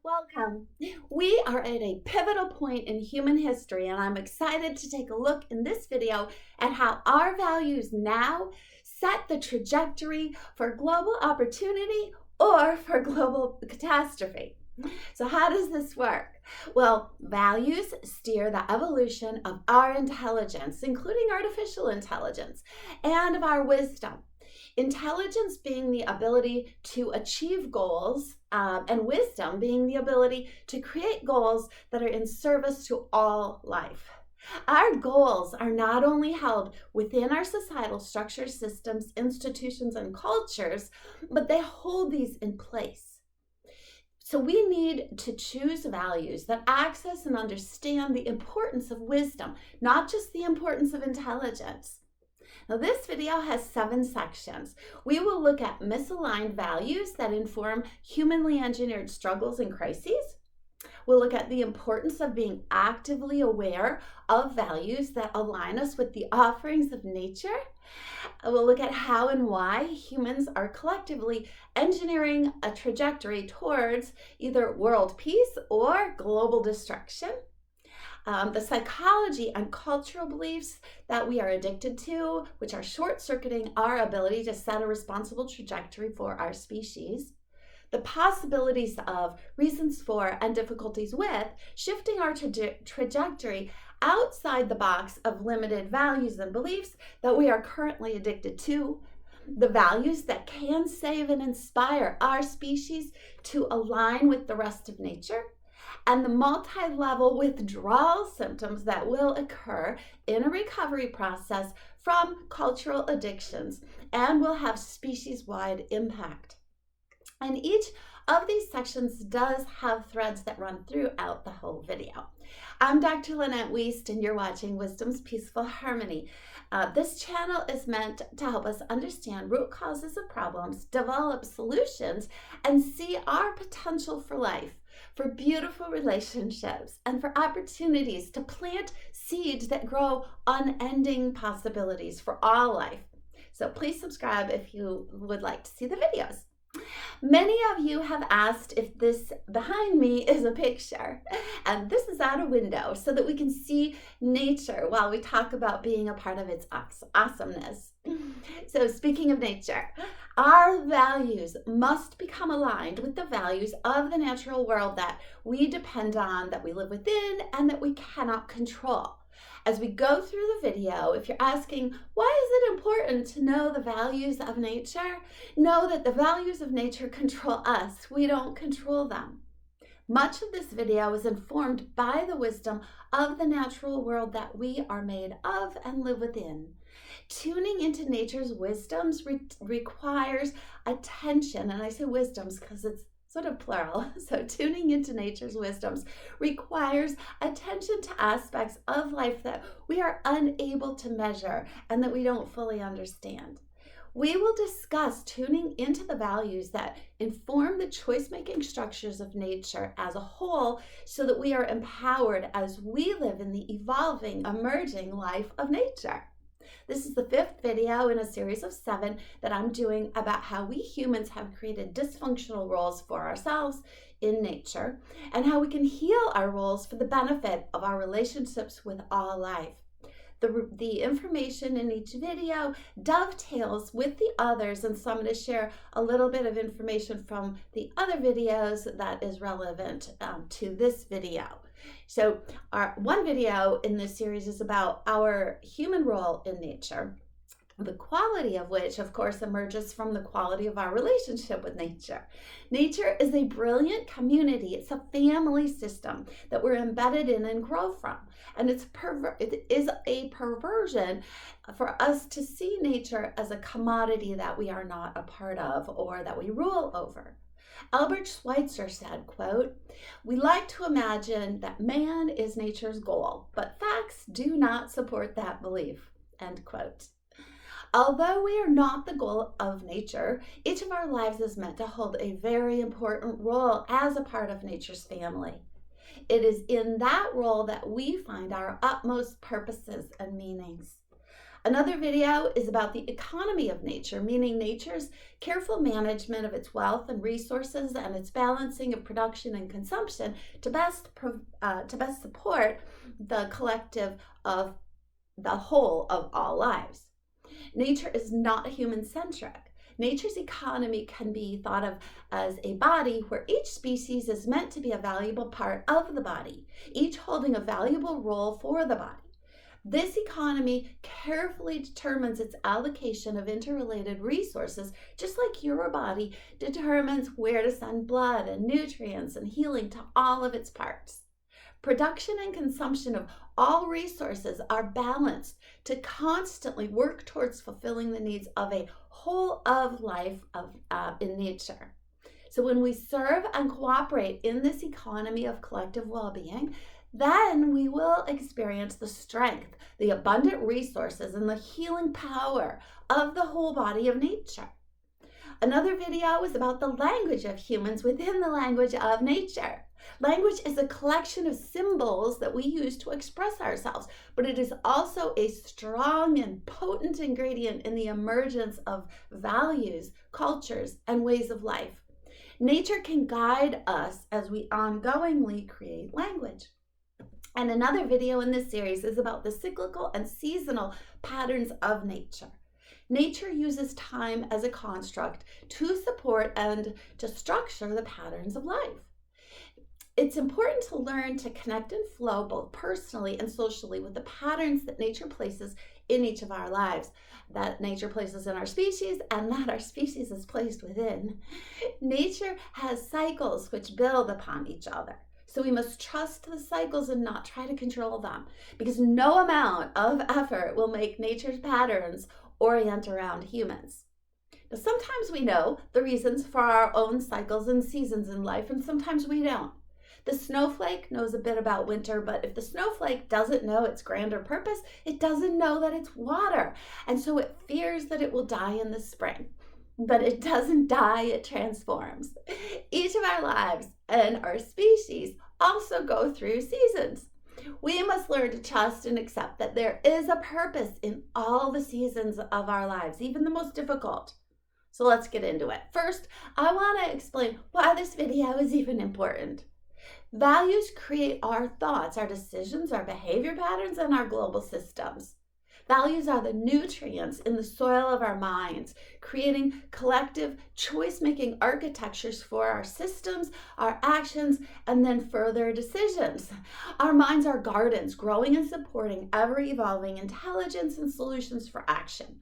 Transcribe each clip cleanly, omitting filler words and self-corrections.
Welcome. We are at a pivotal point in human history, and I'm excited to take a look in this video at how our values now set the trajectory for global opportunity or for global catastrophe. So how does this work? Well, values steer the evolution of our intelligence, including artificial intelligence, and of our wisdom. Intelligence being the ability to achieve goals, and wisdom being the ability to create goals that are in service to all life. Our goals are not only held within our societal structures, systems, institutions, and cultures, but they hold these in place. So we need to choose values that access and understand the importance of wisdom, not just the importance of intelligence. Now, this video has 7 sections. We will look at misaligned values that inform humanly engineered struggles and crises. We'll look at the importance of being actively aware of values that align us with the offerings of nature. We'll look at how and why humans are collectively engineering a trajectory towards either world peace or global destruction. The psychology and cultural beliefs that we are addicted to, which are short-circuiting our ability to set a responsible trajectory for our species. The possibilities of, reasons for, and difficulties with shifting our trajectory outside the box of limited values and beliefs that we are currently addicted to. The values that can save and inspire our species to align with the rest of nature. And the multi-level withdrawal symptoms that will occur in a recovery process from cultural addictions and will have species-wide impact. And each of these sections does have threads that run throughout the whole video. I'm Dr. Lynette Wiest, and you're watching Wisdom's Peaceful Harmony. This channel is meant to help us understand root causes of problems, develop solutions, and see our potential for life, for beautiful relationships, and for opportunities to plant seeds that grow unending possibilities for all life. So please subscribe if you would like to see the videos. Many of you have asked if this behind me is a picture, and this is out a window so that we can see nature while we talk about being a part of its awesomeness. So speaking of nature, our values must become aligned with the values of the natural world that we depend on, that we live within, and that we cannot control. As we go through the video, if you're asking, why is it important to know the values of nature? Know that the values of nature control us. We don't control them. Much of this video is informed by the wisdom of the natural world that we are made of and live within. Tuning into nature's wisdoms requires attention, and I say wisdoms because it's sort of plural. So tuning into nature's wisdoms requires attention to aspects of life that we are unable to measure and that we don't fully understand. We will discuss tuning into the values that inform the choice-making structures of nature as a whole so that we are empowered as we live in the evolving, emerging life of nature. This is the 5th video in a series of 7 that I'm doing about how we humans have created dysfunctional roles for ourselves in nature and how we can heal our roles for the benefit of our relationships with all life. The information in each video dovetails with the others, and so I'm going to share a little bit of information from the other videos that is relevant to this video. So our one video in this series is about our human role in nature, the quality of which, of course, emerges from the quality of our relationship with nature. Nature is a brilliant community. It's a family system that we're embedded in and grow from. And it is a perversion for us to see nature as a commodity that we are not a part of or that we rule over. Albert Schweitzer said, quote, "We like to imagine that man is nature's goal, but facts do not support that belief," end quote. Although we are not the goal of nature, each of our lives is meant to hold a very important role as a part of nature's family. It is in that role that we find our utmost purposes and meanings. Another video is about the economy of nature, meaning nature's careful management of its wealth and resources and its balancing of production and consumption to best support the collective of the whole of all lives. Nature is not human-centric. Nature's economy can be thought of as a body where each species is meant to be a valuable part of the body, each holding a valuable role for the body. This economy carefully determines its allocation of interrelated resources, just like your body determines where to send blood and nutrients and healing to all of its parts. Production and consumption of all resources are balanced to constantly work towards fulfilling the needs of a whole of life in nature. So when we serve and cooperate in this economy of collective well-being, then we will experience the strength, the abundant resources, and the healing power of the whole body of nature. Another video is about the language of humans within the language of nature. Language is a collection of symbols that we use to express ourselves, but it is also a strong and potent ingredient in the emergence of values, cultures, and ways of life. Nature can guide us as we ongoingly create language. And another video in this series is about the cyclical and seasonal patterns of nature. Nature uses time as a construct to support and to structure the patterns of life. It's important to learn to connect and flow both personally and socially with the patterns that nature places in each of our lives, that nature places in our species and that our species is placed within. Nature has cycles which build upon each other. So we must trust the cycles and not try to control them, because no amount of effort will make nature's patterns orient around humans. Now, sometimes we know the reasons for our own cycles and seasons in life, and sometimes we don't. The snowflake knows a bit about winter, but if the snowflake doesn't know its grander purpose, it doesn't know that it's water, and so it fears that it will die in the spring. But it doesn't die, it transforms. Each of our lives and our species also go through seasons. We must learn to trust and accept that there is a purpose in all the seasons of our lives, even the most difficult. So let's get into it. First, I want to explain why this video is even important. Values create our thoughts, our decisions, our behavior patterns, and our global systems. Values are the nutrients in the soil of our minds, creating collective choice-making architectures for our systems, our actions, and then further decisions. Our minds are gardens, growing and supporting ever-evolving intelligence and solutions for action.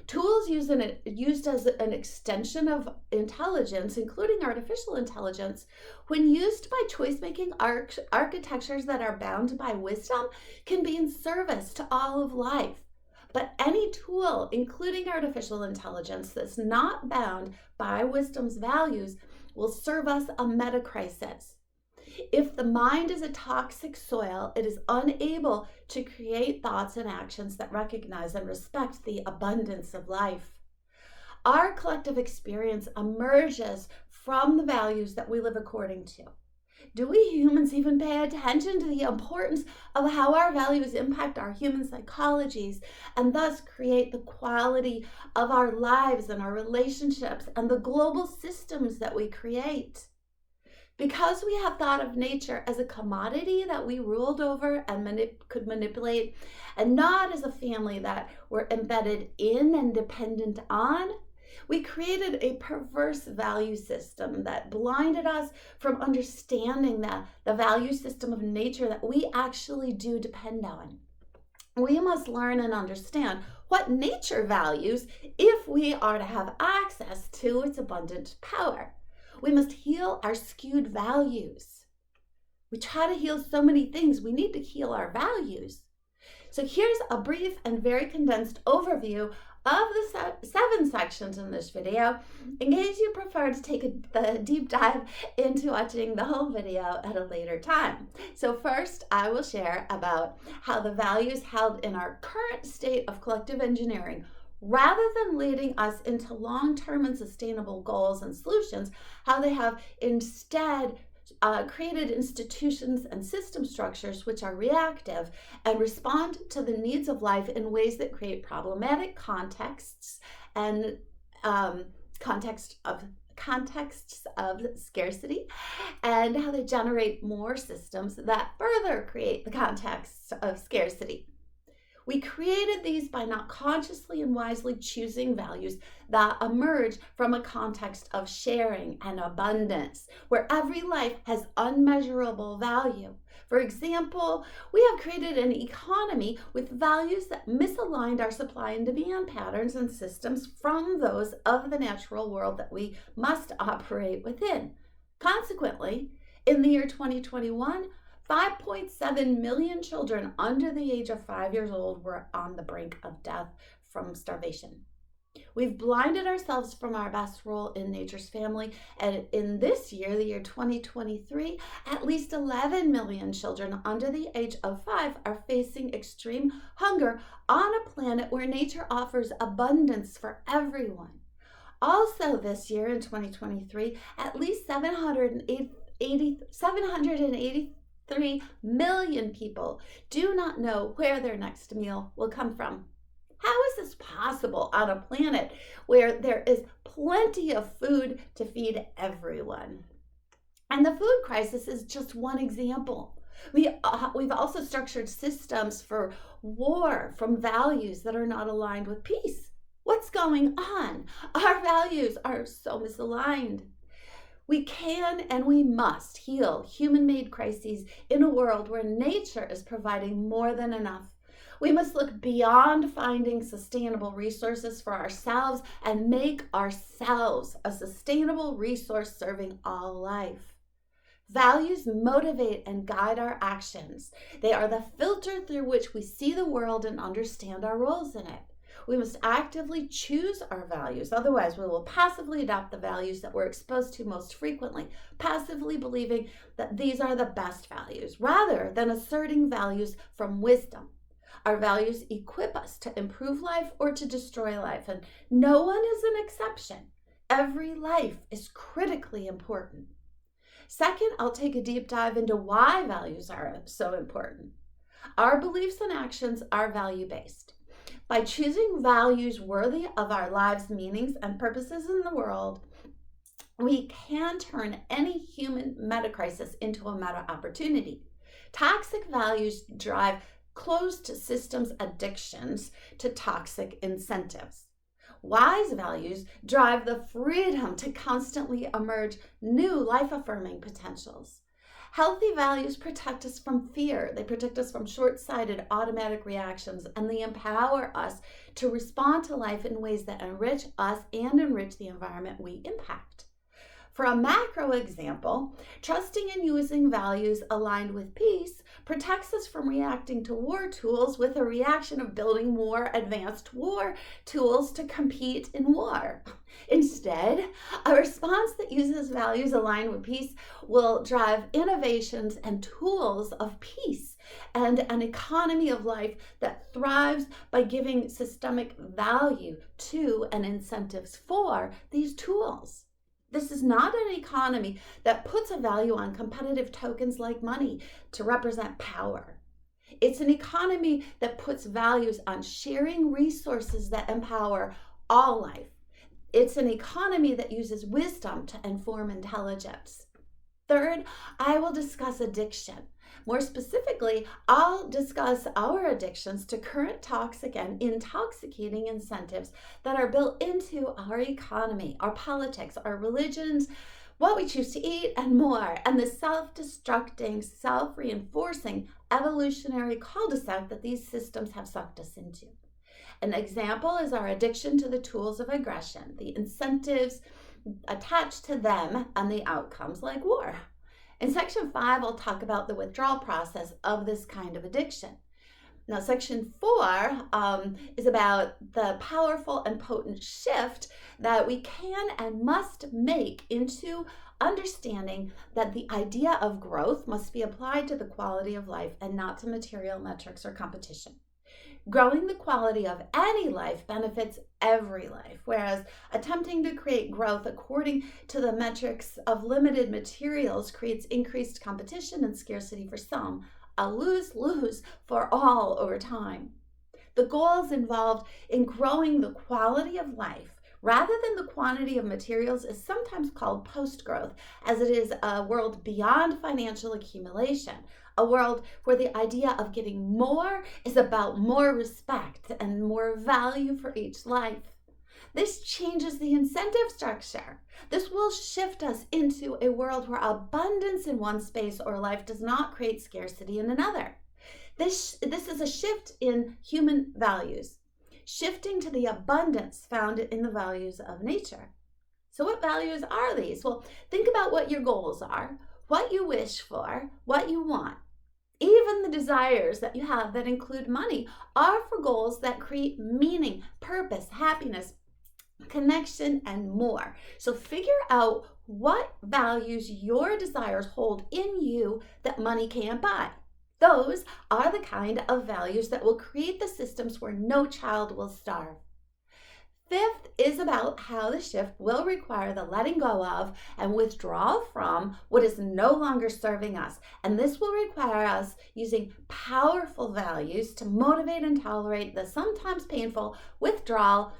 Tools used as an extension of intelligence, including artificial intelligence, when used by choice-making architectures that are bound by wisdom, can be in service to all of life. But any tool, including artificial intelligence, that's not bound by wisdom's values will serve us a meta-crisis. If the mind is a toxic soil, it is unable to create thoughts and actions that recognize and respect the abundance of life. Our collective experience emerges from the values that we live according to. Do we humans even pay attention to the importance of how our values impact our human psychologies and thus create the quality of our lives and our relationships and the global systems that we create? Because we have thought of nature as a commodity that we ruled over and could manipulate, and not as a family that we're embedded in and dependent on, we created a perverse value system that blinded us from understanding the value system of nature that we actually do depend on. We must learn and understand what nature values if we are to have access to its abundant power. We must heal our skewed values. We try to heal so many things. We need to heal our values. So here's a brief and very condensed overview of the 7 sections in this video, in case you prefer to take the deep dive into watching the whole video at a later time. So first, I will share about how the values held in our current state of collective engineering, rather than leading us into long-term and sustainable goals and solutions, how they have instead created institutions and system structures which are reactive and respond to the needs of life in ways that create problematic contexts and contexts of scarcity, and how they generate more systems that further create the contexts of scarcity. We created these by not consciously and wisely choosing values that emerge from a context of sharing and abundance, where every life has unmeasurable value. For example, we have created an economy with values that misaligned our supply and demand patterns and systems from those of the natural world that we must operate within. Consequently, in the year 2021, 5.7 million children under the age of 5 years old were on the brink of death from starvation. We've blinded ourselves from our best role in nature's family, and in this year, the year 2023, at least 11 million children under the age of 5 are facing extreme hunger on a planet where nature offers abundance for everyone. Also this year in 2023, at least 783 million people do not know where their next meal will come from. How is this possible on a planet where there is plenty of food to feed everyone? And the food crisis is just one example. We've also structured systems for war from values that are not aligned with peace. What's going on? Our values are so misaligned. We can and we must heal human-made crises in a world where nature is providing more than enough. We must look beyond finding sustainable resources for ourselves and make ourselves a sustainable resource serving all life. Values motivate and guide our actions. They are the filter through which we see the world and understand our roles in it. We must actively choose our values, otherwise we will passively adopt the values that we're exposed to most frequently, passively believing that these are the best values, rather than asserting values from wisdom. Our values equip us to improve life or to destroy life, and no one is an exception. Every life is critically important. Second, I'll take a deep dive into why values are so important. Our beliefs and actions are value-based. By choosing values worthy of our lives' meanings and purposes in the world, we can turn any human meta-crisis into a meta-opportunity. Toxic values drive closed systems addictions to toxic incentives. Wise values drive the freedom to constantly emerge new life-affirming potentials. Healthy values protect us from fear. They protect us from short-sighted automatic reactions, and they empower us to respond to life in ways that enrich us and enrich the environment we impact. For a macro example, trusting and using values aligned with peace protects us from reacting to war tools with a reaction of building more advanced war tools to compete in war. Instead, a response that uses values aligned with peace will drive innovations and tools of peace and an economy of life that thrives by giving systemic value to and incentives for these tools. This is not an economy that puts a value on competitive tokens like money to represent power. It's an economy that puts values on sharing resources that empower all life. It's an economy that uses wisdom to inform intelligence. Third, I will discuss addiction. More specifically, I'll discuss our addictions to current toxic and intoxicating incentives that are built into our economy, our politics, our religions, what we choose to eat, and more, and the self-destructing, self-reinforcing evolutionary cul-de-sac that these systems have sucked us into. An example is our addiction to the tools of aggression, the incentives attached to them, and the outcomes like war. In section 5, I'll talk about the withdrawal process of this kind of addiction. Now, section 4 is about the powerful and potent shift that we can and must make into understanding that the idea of growth must be applied to the quality of life and not to material metrics or competition. Growing the quality of any life benefits every life, whereas attempting to create growth according to the metrics of limited materials creates increased competition and scarcity for some, a lose-lose for all over time. The goals involved in growing the quality of life rather than the quantity of materials is sometimes called post-growth, as it is a world beyond financial accumulation, a world where the idea of getting more is about more respect and more value for each life. This changes the incentive structure. This will shift us into a world where abundance in one space or life does not create scarcity in another. This is a shift in human values, shifting to the abundance found in the values of nature. So what values are these? Well, think about what your goals are, what you wish for, what you want. Even the desires that you have that include money are for goals that create meaning, purpose, happiness, connection, and more. So figure out what values your desires hold in you that money can't buy. Those are the kind of values that will create the systems where no child will starve. Fifth is about how the shift will require the letting go of and withdrawal from what is no longer serving us. And this will require us using powerful values to motivate and tolerate the sometimes painful withdrawal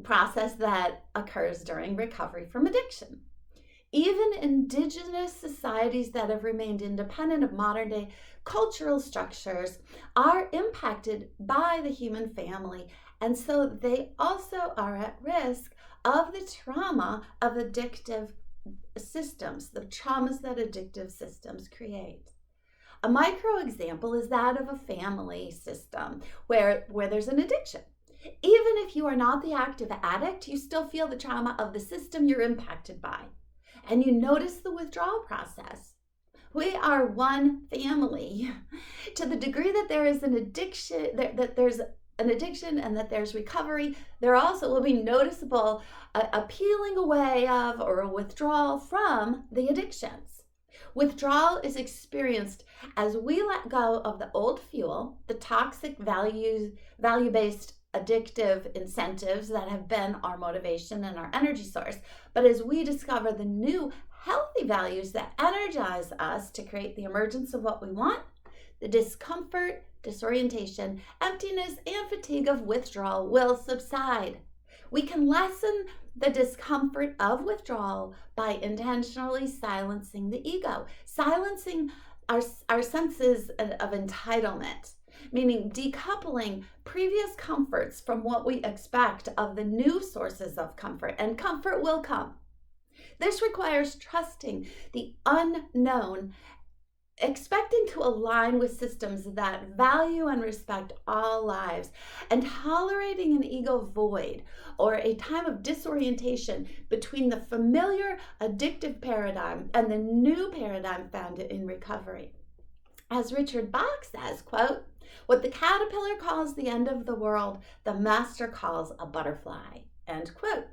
process that occurs during recovery from addiction. Even indigenous societies that have remained independent of modern day cultural structures are impacted by the human family, and so they also are at risk of the trauma of addictive systems, the traumas that addictive systems create. A micro example is that of a family system where there's an addiction. Even if you are not the active addict, you still feel the trauma of the system you're impacted by, and you notice the withdrawal process. We are one family. To the degree that there is an addiction, that there's an addiction and that there's recovery, there also will be noticeable a peeling away of or a withdrawal from the addictions. Withdrawal is experienced as we let go of the old fuel, the toxic value-based addictive incentives that have been our motivation and our energy source, but as we discover the new healthy values that energize us to create the emergence of what we want, the discomfort, disorientation, emptiness, and fatigue of withdrawal will subside. We can lessen the discomfort of withdrawal by intentionally silencing the ego, silencing our senses of entitlement, meaning decoupling previous comforts from what we expect of the new sources of comfort, and comfort will come. This requires trusting the unknown, expecting to align with systems that value and respect all lives, and tolerating an ego void or a time of disorientation between the familiar addictive paradigm and the new paradigm found in recovery. As Richard Bach says, quote, "What the caterpillar calls the end of the world, the master calls a butterfly," end quote.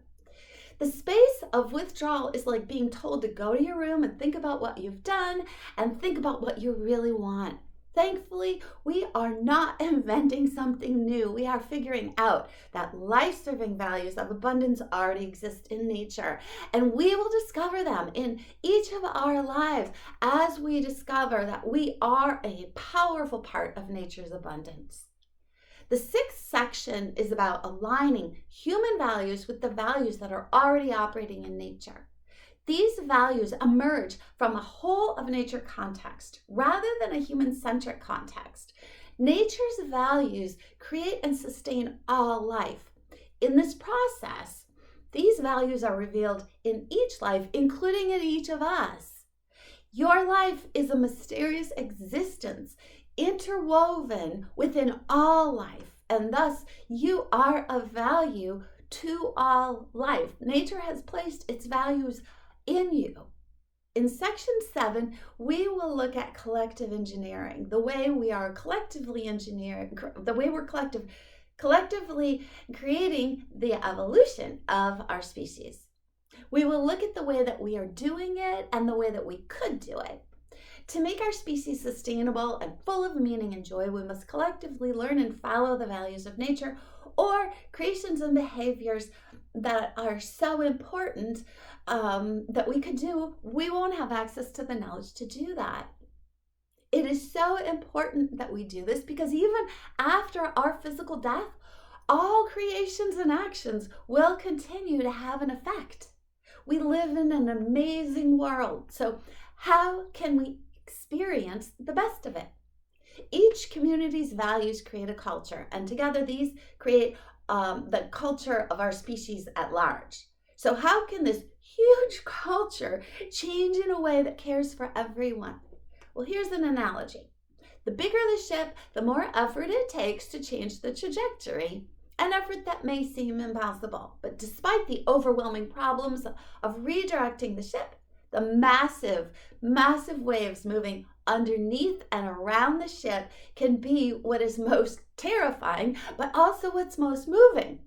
The space of withdrawal is like being told to go to your room and think about what you've done and think about what you really want. Thankfully, we are not inventing something new. We are figuring out that life-serving values of abundance already exist in nature, and we will discover them in each of our lives as we discover that we are a powerful part of nature's abundance. The sixth section is about aligning human values with the values that are already operating in nature. These values emerge from a whole of nature context rather than a human-centric context. Nature's values create and sustain all life. In this process, these values are revealed in each life, including in each of us. Your life is a mysterious existence interwoven within all life, and thus you are of value to all life. Nature has placed its values in you. In section 7, we will look at collective engineering, the way we are collectively engineering, the way we're collectively creating the evolution of our species. We will look at the way that we are doing it and the way that we could do it. To make our species sustainable and full of meaning and joy, we must collectively learn and follow the values of nature, or creations and behaviors that are so important that we could do. We won't have access to the knowledge to do that. It is so important that we do this because even after our physical death, all creations and actions will continue to have an effect. We live in an amazing world. So how can we experience the best of it? Each community's values create a culture, and together these create the culture of our species at large. So how can this huge culture change in a way that cares for everyone? Well, here's an analogy. The bigger the ship, the more effort it takes to change the trajectory, an effort that may seem impossible. But despite the overwhelming problems of redirecting the ship, the massive waves moving underneath and around the ship can be what is most terrifying, but also what's most moving.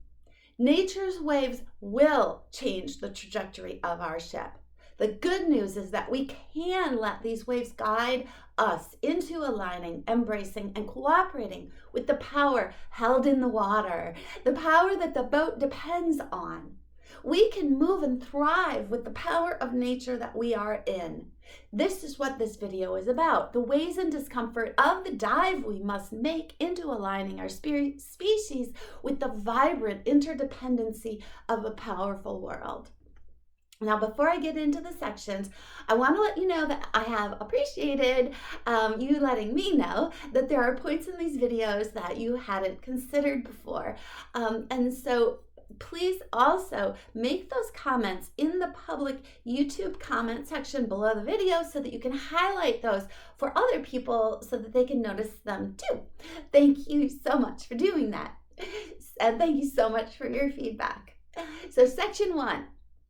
Nature's waves will change the trajectory of our ship. The good news is that we can let these waves guide us into aligning, embracing, and cooperating with the power held in the water, the power that the boat depends on. We can move and thrive with the power of nature that we are in. This is what this video is about, the ways and discomfort of the dive we must make into aligning our species with the vibrant interdependency of a powerful world. Now, before I get into the sections, I want to let you know that I have appreciated you letting me know that there are points in these videos that you hadn't considered before. And so please also make those comments in the public YouTube comment section below the video so that you can highlight those for other people so that they can notice them too. Thank you so much for doing that. And thank you so much for your feedback. So section 1.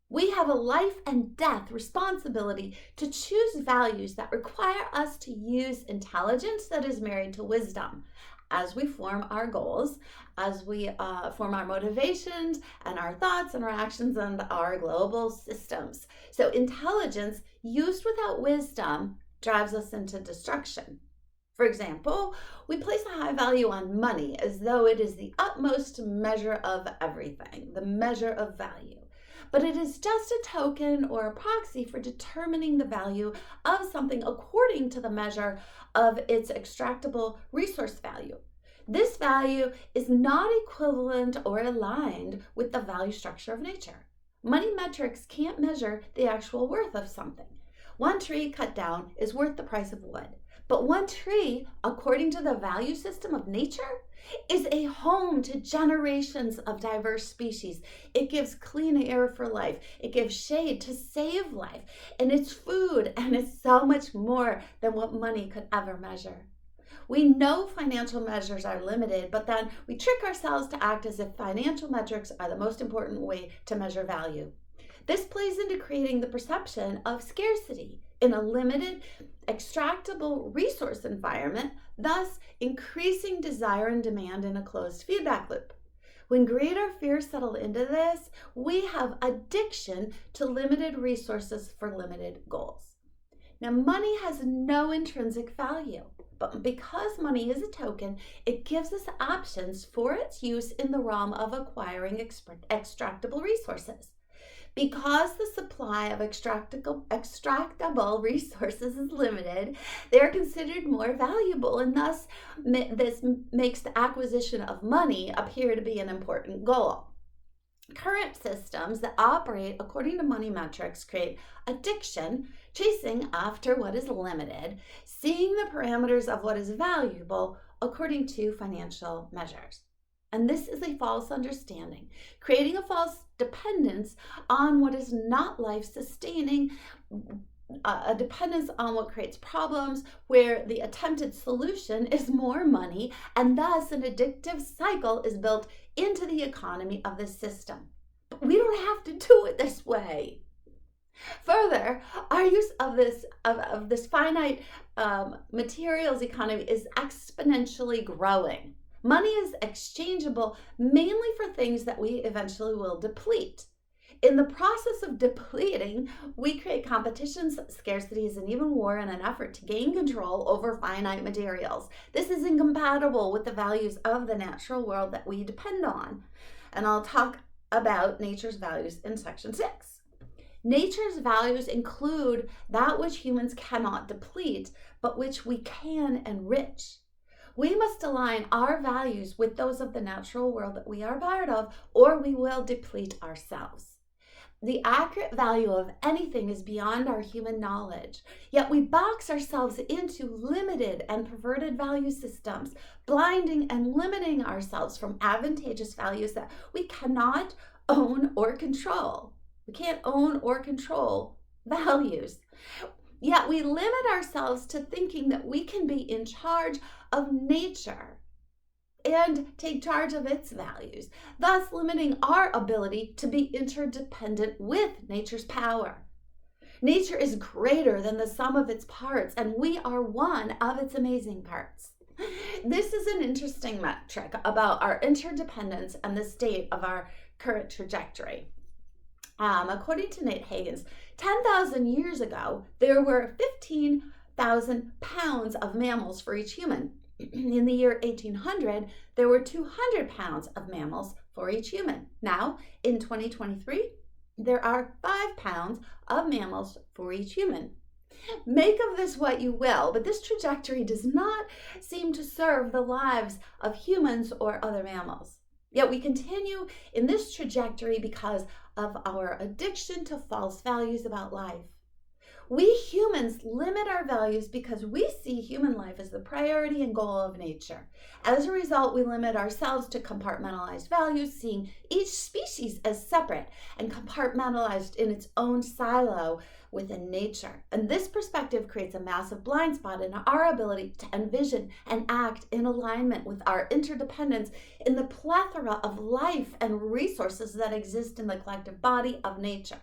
We have a life and death responsibility to choose values that require us to use intelligence that is married to wisdom as we form our goals, as we form our motivations and our thoughts and our actions and our global systems. So intelligence used without wisdom drives us into destruction. For example, we place a high value on money as though it is the utmost measure of everything, the measure of value. But it is just a token or a proxy for determining the value of something according to the measure of its extractable resource value. This value is not equivalent or aligned with the value structure of nature. Money metrics can't measure the actual worth of something. One tree cut down is worth the price of wood. But one tree, according to the value system of nature, is a home to generations of diverse species. It gives clean air for life. It gives shade to save life. And it's food, and it's so much more than what money could ever measure. We know financial measures are limited, but then we trick ourselves to act as if financial metrics are the most important way to measure value. This plays into creating the perception of scarcity in a limited, extractable resource environment, thus increasing desire and demand in a closed feedback loop. When greed or fear settle into this, we have addiction to limited resources for limited goals. Now, money has no intrinsic value, but because money is a token, it gives us options for its use in the realm of acquiring extractable resources. Because the supply of extractable resources is limited, they are considered more valuable, and thus this makes the acquisition of money appear to be an important goal. Current systems that operate according to money metrics create addiction, chasing after what is limited, seeing the parameters of what is valuable according to financial measures. And this is a false understanding, creating a false dependence on what is not life-sustaining, a dependence on what creates problems, where the attempted solution is more money, and thus an addictive cycle is built into the economy of the system. But we don't have to do it this way. Further, our use of this finite materials economy is exponentially growing. Money is exchangeable mainly for things that we eventually will deplete. In the process of depleting, we create competitions, scarcities, and even war in an effort to gain control over finite materials. This is incompatible with the values of the natural world that we depend on. And I'll talk about nature's values in section 6. Nature's values include that which humans cannot deplete, but which we can enrich. We must align our values with those of the natural world that we are part of, or we will deplete ourselves. The accurate value of anything is beyond our human knowledge, yet we box ourselves into limited and perverted value systems, blinding and limiting ourselves from advantageous values that we cannot own or control. We can't own or control values. Yet we limit ourselves to thinking that we can be in charge of nature and take charge of its values, thus limiting our ability to be interdependent with nature's power. Nature is greater than the sum of its parts, and we are one of its amazing parts. This is an interesting metric about our interdependence and the state of our current trajectory. According to Nate Hagens, 10,000 years ago, there were 15,000 pounds of mammals for each human. In the year 1800, there were 200 pounds of mammals for each human. Now, in 2023, there are 5 pounds of mammals for each human. Make of this what you will, but this trajectory does not seem to serve the lives of humans or other mammals. Yet we continue in this trajectory because of our addiction to false values about life. We humans limit our values because we see human life as the priority and goal of nature. As a result, we limit ourselves to compartmentalized values, seeing each species as separate and compartmentalized in its own silo within nature. And this perspective creates a massive blind spot in our ability to envision and act in alignment with our interdependence in the plethora of life and resources that exist in the collective body of nature.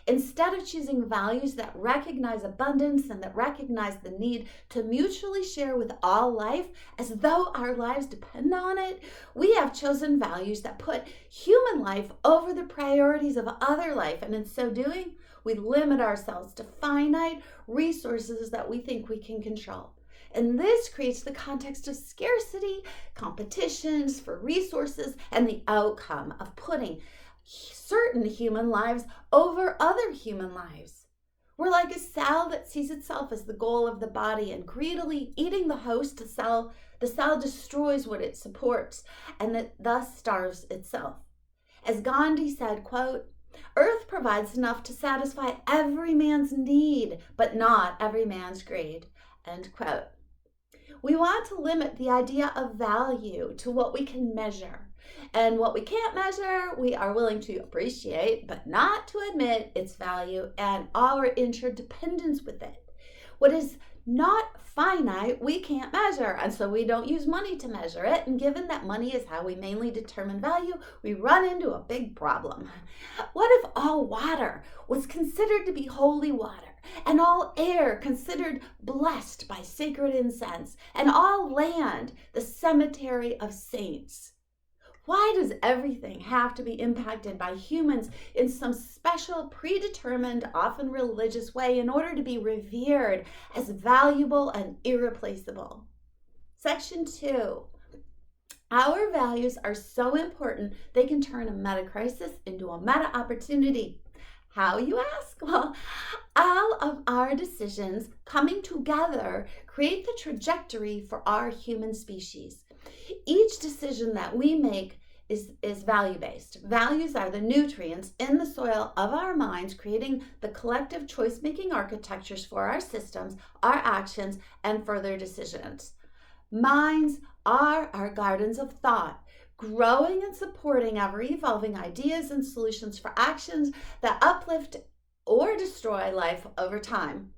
Instead of choosing values that recognize abundance and that recognize the need to mutually share with all life as though our lives depend on it, we have chosen values that put human life over the priorities of other life. And in so doing, we limit ourselves to finite resources that we think we can control. And this creates the context of scarcity, competitions for resources, and the outcome of putting certain human lives over other human lives. We're like a cell that sees itself as the goal of the body and greedily eating the host to cell. The cell destroys what it supports and it thus starves itself. As Gandhi said, quote, "Earth provides enough to satisfy every man's need, but not every man's greed," end quote. We want to limit the idea of value to what we can measure. And what we can't measure, we are willing to appreciate, but not to admit its value and our interdependence with it. What is not finite, we can't measure, and so we don't use money to measure it. And given that money is how we mainly determine value, we run into a big problem. What if all water was considered to be holy water, and all air considered blessed by sacred incense, and all land the cemetery of saints? Why does everything have to be impacted by humans in some special, predetermined, often religious way in order to be revered as valuable and irreplaceable? Section 2. Our values are so important they can turn a meta crisis into a meta opportunity. How, you ask? Well, all of our decisions coming together create the trajectory for our human species. Each decision that we make is value-based. Values are the nutrients in the soil of our minds, creating the collective choice-making architectures for our systems, our actions, and further decisions. Minds are our gardens of thought, growing and supporting ever-evolving ideas and solutions for actions that uplift or destroy life over time.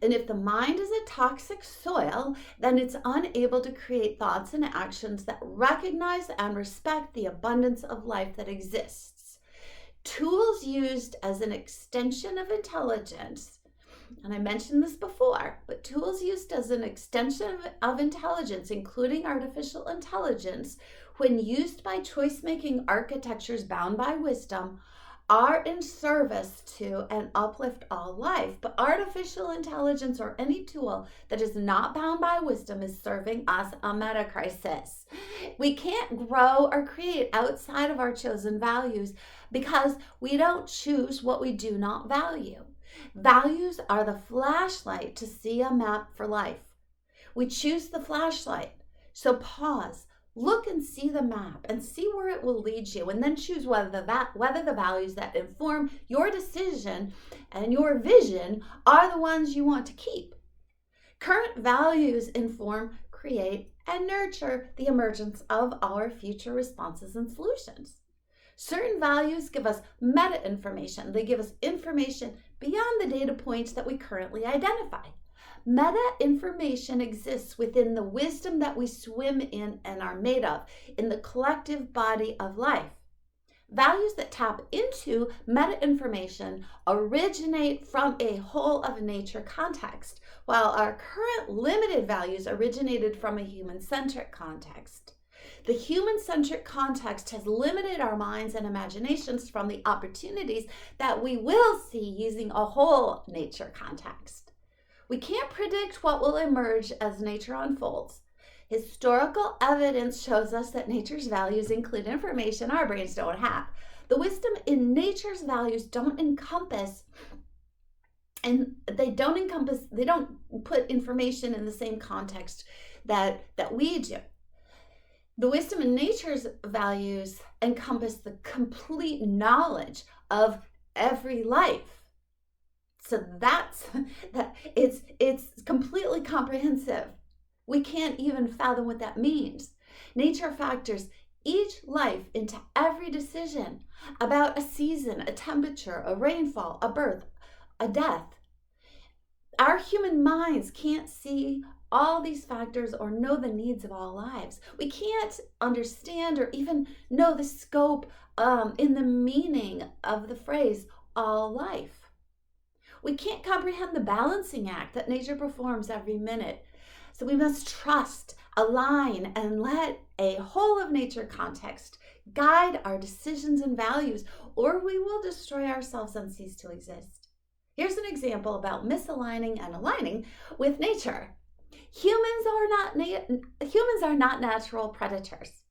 And if the mind is a toxic soil, then it's unable to create thoughts and actions that recognize and respect the abundance of life that exists. Tools used as an extension of intelligence, and I mentioned this before, but tools used as an extension of intelligence, including artificial intelligence, when used by choice-making architectures bound by wisdom, are in service to and uplift all life. But artificial intelligence or any tool that is not bound by wisdom is serving us a meta crisis. We can't grow or create outside of our chosen values because we don't choose what we do not value. Values are the flashlight to see a map for life. We choose the flashlight. So pause, look and see the map and see where it will lead you, and then choose whether the values that inform your decision and your vision are the ones you want to keep. Current values inform, create, and nurture the emergence of our future responses and solutions. Certain values give us meta information. They give us information beyond the data points that we currently identify. Meta information exists within the wisdom that we swim in and are made of, in the collective body of life. Values that tap into meta information originate from a whole of nature context, while our current limited values originated from a human-centric context. The human-centric context has limited our minds and imaginations from the opportunities that we will see using a whole nature context. We can't predict what will emerge as nature unfolds. Historical evidence shows us that nature's values include information our brains don't have. The wisdom in nature's values they don't put information in the same context that we do. The wisdom in nature's values encompass the complete knowledge of every life. So it's completely comprehensive. We can't even fathom what that means. Nature factors each life into every decision about a season, a temperature, a rainfall, a birth, a death. Our human minds can't see all these factors or know the needs of all lives. We can't understand or even know the scope in the meaning of the phrase all life. We can't comprehend the balancing act that nature performs every minute. So we must trust, align, and let a whole of nature context guide our decisions and values, or we will destroy ourselves and cease to exist. Here's an example about misaligning and aligning with nature. Humans are not natural predators,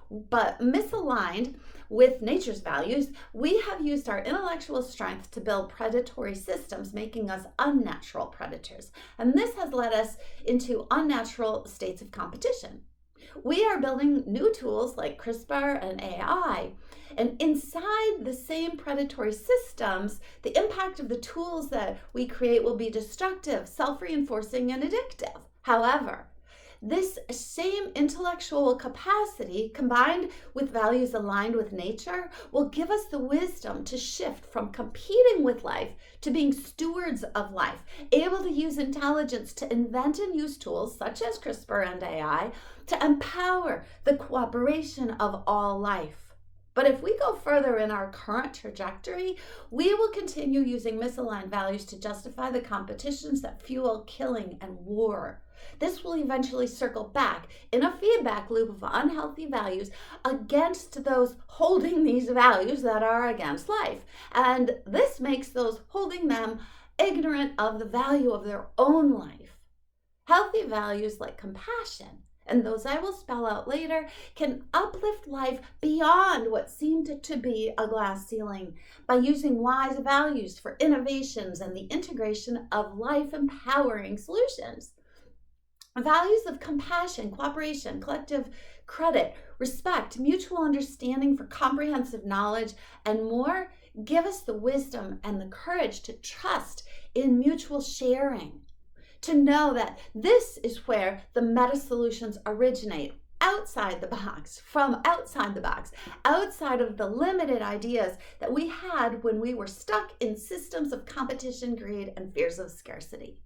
but misaligned with nature's values, we have used our intellectual strength to build predatory systems, making us unnatural predators. And this has led us into unnatural states of competition. We are building new tools like CRISPR and AI, and inside the same predatory systems, the impact of the tools that we create will be destructive, self-reinforcing, and addictive. However, this same intellectual capacity combined with values aligned with nature will give us the wisdom to shift from competing with life to being stewards of life, able to use intelligence to invent and use tools such as CRISPR and AI to empower the cooperation of all life. But if we go further in our current trajectory, we will continue using misaligned values to justify the competitions that fuel killing and war. This will eventually circle back in a feedback loop of unhealthy values against those holding these values that are against life. And this makes those holding them ignorant of the value of their own life. Healthy values like compassion, and those I will spell out later, can uplift life beyond what seemed to be a glass ceiling by using wise values for innovations and the integration of life-empowering solutions. Values of compassion, cooperation, collective credit, respect, mutual understanding for comprehensive knowledge, and more give us the wisdom and the courage to trust in mutual sharing. To know that this is where the meta solutions originate, outside the box, from outside the box, outside of the limited ideas that we had when we were stuck in systems of competition, greed, and fears of scarcity.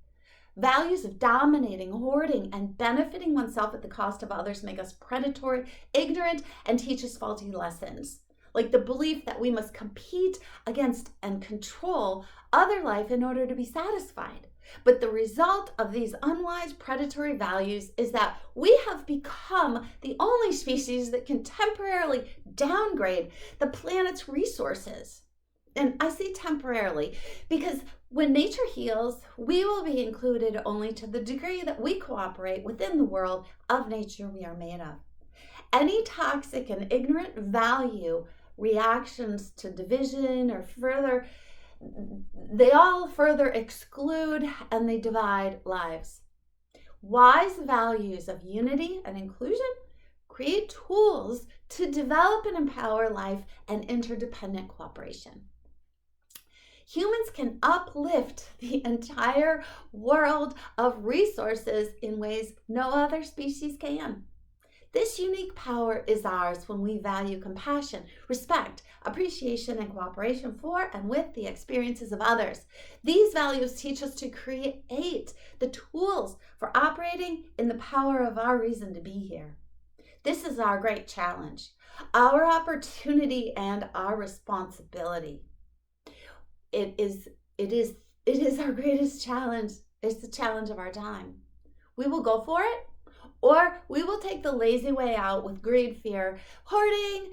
Values of dominating, hoarding, and benefiting oneself at the cost of others make us predatory, ignorant, and teach us faulty lessons, like the belief that we must compete against and control other life in order to be satisfied. But the result of these unwise predatory values is that we have become the only species that can temporarily downgrade the planet's resources. And I say temporarily because when nature heals, we will be included only to the degree that we cooperate within the world of nature we are made of. Any toxic and ignorant value reactions to division or further, they all further exclude and they divide lives. Wise values of unity and inclusion create tools to develop and empower life and interdependent cooperation. Humans can uplift the entire world of resources in ways no other species can. This unique power is ours when we value compassion, respect, appreciation, and cooperation for and with the experiences of others. These values teach us to create the tools for operating in the power of our reason to be here. This is our great challenge, our opportunity, and our responsibility. It is our greatest challenge. It's the challenge of our time. We will go for it, or we will take the lazy way out with greed, fear, hoarding,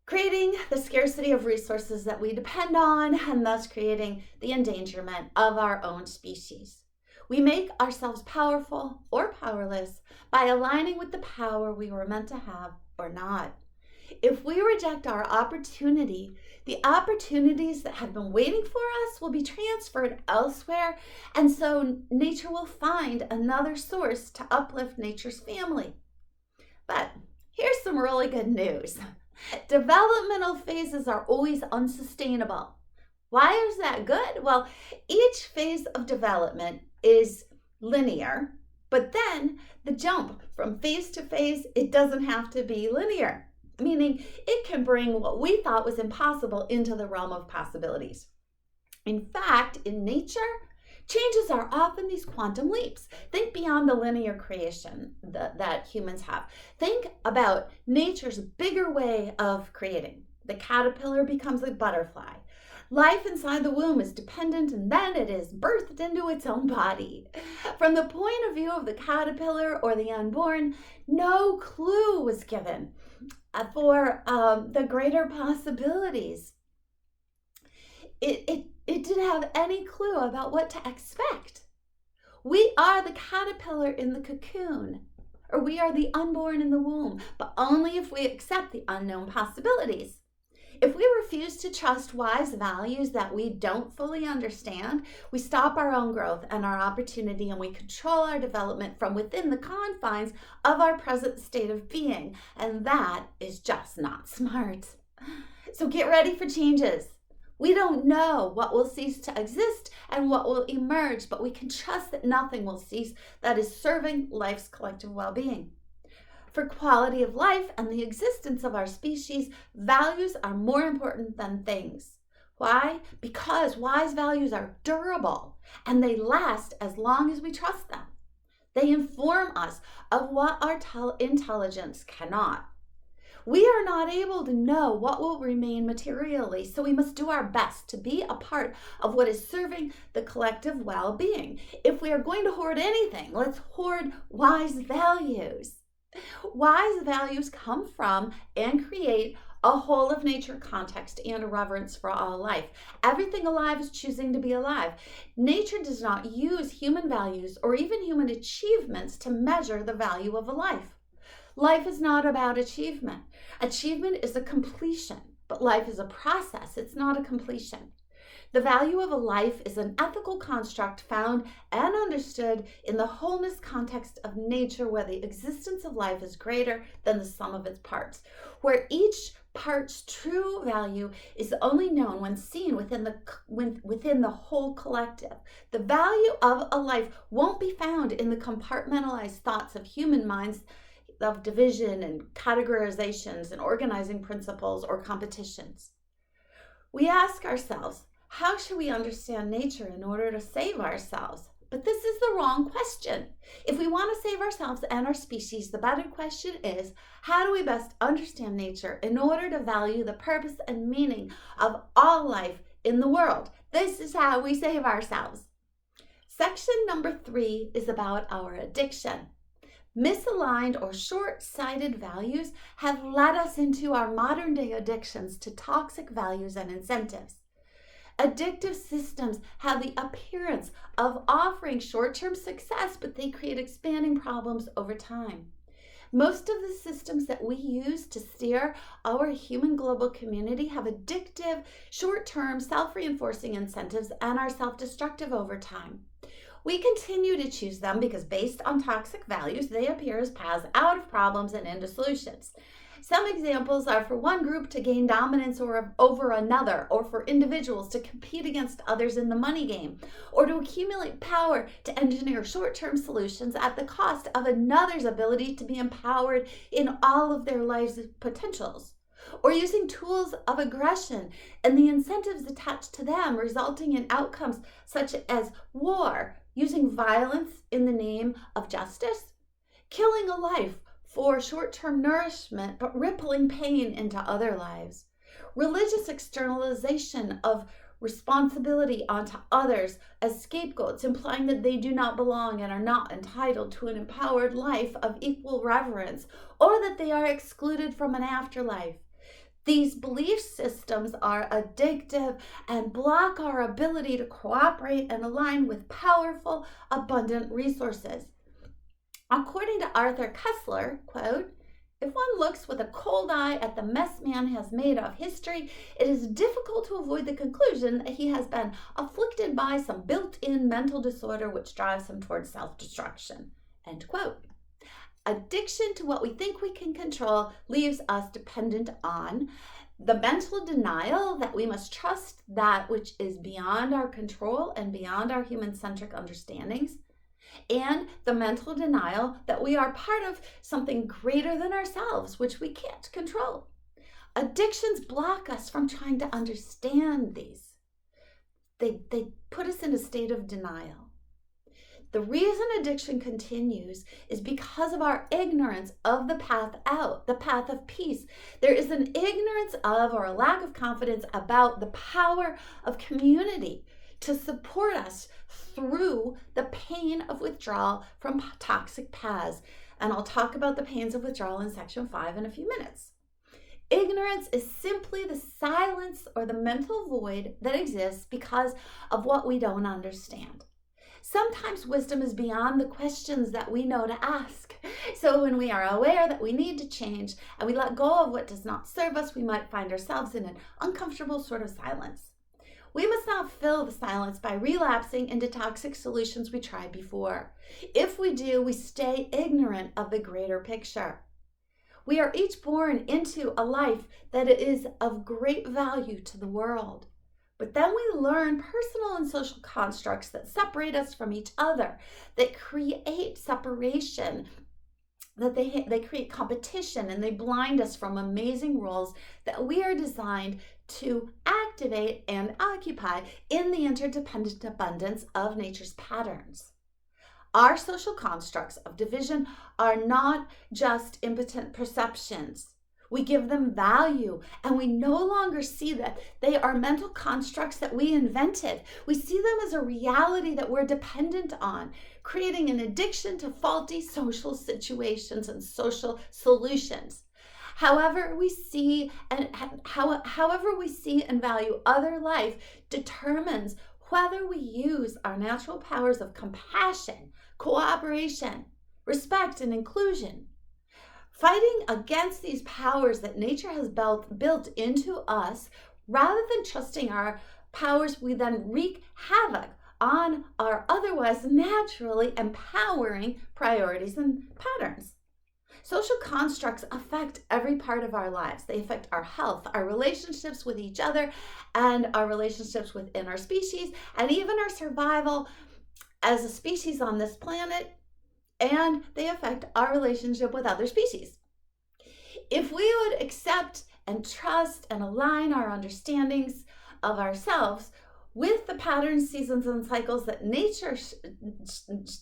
creating the scarcity of resources that we depend on, and thus creating the endangerment of our own species. We make ourselves powerful or powerless by aligning with the power we were meant to have or not. If we reject our opportunity, the opportunities that have been waiting for us will be transferred elsewhere, and so nature will find another source to uplift nature's family. But here's some really good news. Developmental phases are always unsustainable. Why is that good? Well, each phase of development is linear, but then the jump from phase to phase, it doesn't have to be linear. Meaning it can bring what we thought was impossible into the realm of possibilities. In fact, in nature, changes are often these quantum leaps. Think beyond the linear creation that humans have. Think about nature's bigger way of creating. The caterpillar becomes a butterfly. Life inside the womb is dependent, and then it is birthed into its own body. From the point of view of the caterpillar or the unborn, no clue was given for the greater possibilities. It didn't have any clue about what to expect. We are the caterpillar in the cocoon, or we are the unborn in the womb, but only if we accept the unknown possibilities. If we refuse to trust wise values that we don't fully understand, we stop our own growth and our opportunity, and we control our development from within the confines of our present state of being. And that is just not smart. So get ready for changes. We don't know what will cease to exist and what will emerge, but we can trust that nothing will cease that is serving life's collective well-being. For quality of life and the existence of our species, values are more important than things. Why? Because wise values are durable and they last as long as we trust them. They inform us of what our intelligence cannot. We are not able to know what will remain materially, so we must do our best to be a part of what is serving the collective well-being. If we are going to hoard anything, let's hoard wise values. Wise values come from and create a whole of nature context and a reverence for all life. Everything alive is choosing to be alive. Nature does not use human values or even human achievements to measure the value of a life. Life is not about achievement. Achievement is a completion, but life is a process. It's not a completion. The value of a life is an ethical construct found and understood in the wholeness context of nature, where the existence of life is greater than the sum of its parts, where each part's true value is only known when seen within the whole collective. The value of a life won't be found in the compartmentalized thoughts of human minds of division and categorizations and organizing principles or competitions. We ask ourselves, how should we understand nature in order to save ourselves? But this is the wrong question. If we want to save ourselves and our species, the better question is, how do we best understand nature in order to value the purpose and meaning of all life in the world? This is how we save ourselves. Section number 3 is about our addiction. Misaligned or short-sighted values have led us into our modern-day addictions to toxic values and incentives. Addictive systems have the appearance of offering short-term success, but they create expanding problems over time. Most of the systems that we use to steer our human global community have addictive, short-term, self-reinforcing incentives and are self-destructive over time. We continue to choose them because based on toxic values, they appear as paths out of problems and into solutions. Some examples are for one group to gain dominance over another, or for individuals to compete against others in the money game, or to accumulate power to engineer short-term solutions at the cost of another's ability to be empowered in all of their life's potentials, or using tools of aggression and the incentives attached to them, resulting in outcomes such as war, using violence in the name of justice, killing a life for short-term nourishment, but rippling pain into other lives. Religious externalization of responsibility onto others as scapegoats, implying that they do not belong and are not entitled to an empowered life of equal reverence, or that they are excluded from an afterlife. These belief systems are addictive and block our ability to cooperate and align with powerful, abundant resources. According to Arthur Koestler, quote, "If one looks with a cold eye at the mess man has made of history, it is difficult to avoid the conclusion that he has been afflicted by some built-in mental disorder which drives him towards self-destruction." End quote. Addiction to what we think we can control leaves us dependent on the mental denial that we must trust that which is beyond our control and beyond our human-centric understandings, and the mental denial that we are part of something greater than ourselves, which we can't control. Addictions block us from trying to understand these. They put us in a state of denial. The reason addiction continues is because of our ignorance of the path out, the path of peace. There is an ignorance of, or a lack of confidence about, the power of community to support us through the pain of withdrawal from toxic paths. And I'll talk about the pains of withdrawal in section 5 in a few minutes. Ignorance is simply the silence or the mental void that exists because of what we don't understand. Sometimes wisdom is beyond the questions that we know to ask. So when we are aware that we need to change and we let go of what does not serve us, we might find ourselves in an uncomfortable sort of silence. We must not fill the silence by relapsing into toxic solutions we tried before. If we do, we stay ignorant of the greater picture. We are each born into a life that is of great value to the world. But then we learn personal and social constructs that separate us from each other, that create separation, that they create competition, and they blind us from amazing roles that we are designed to activate and occupy in the interdependent abundance of nature's patterns. Our social constructs of division are not just impotent perceptions. We give them value, and we no longer see that they are mental constructs that we invented. We see them as a reality that we're dependent on, creating an addiction to faulty social situations and social solutions. However we see and value other life determines whether we use our natural powers of compassion, cooperation, respect, and inclusion. Fighting against these powers that nature has built into us, rather than trusting our powers, we then wreak havoc on our otherwise naturally empowering priorities and patterns. Social constructs affect every part of our lives. They affect our health, our relationships with each other, and our relationships within our species, and even our survival as a species on this planet, and they affect our relationship with other species. If we would accept and trust and align our understandings of ourselves with the patterns, seasons, and cycles that nature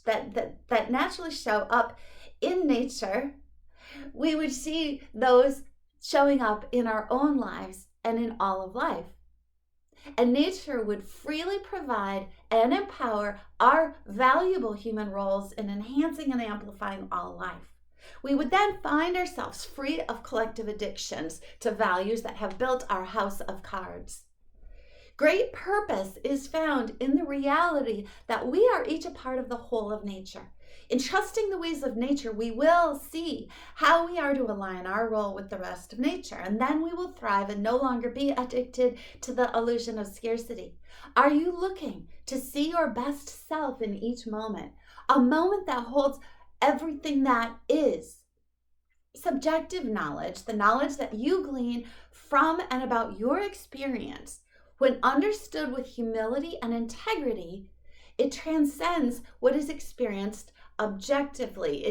that naturally show up in nature, we would see those showing up in our own lives and in all of life. And nature would freely provide and empower our valuable human roles in enhancing and amplifying all life. We would then find ourselves free of collective addictions to values that have built our house of cards. Great purpose is found in the reality that we are each a part of the whole of nature. In trusting the ways of nature, we will see how we are to align our role with the rest of nature, and then we will thrive and no longer be addicted to the illusion of scarcity. Are you looking to see your best self in each moment? A moment that holds everything that is. Subjective knowledge, the knowledge that you glean from and about your experience, when understood with humility and integrity, it transcends what is experienced objectively.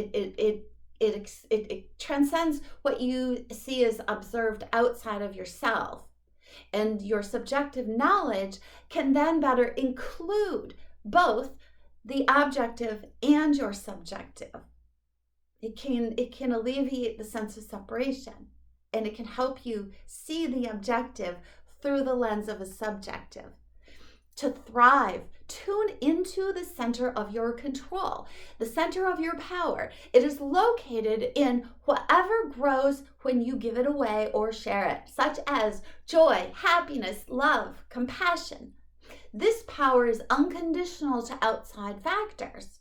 It transcends what you see as observed outside of yourself. And your subjective knowledge can then better include both the objective and your subjective. It can alleviate the sense of separation, and it can help you see the objective through the lens of a subjective. To thrive, tune into the center of your control, the center of your power. It is located in whatever grows when you give it away or share it, such as joy, happiness, love, compassion. This power is unconditional to outside factors.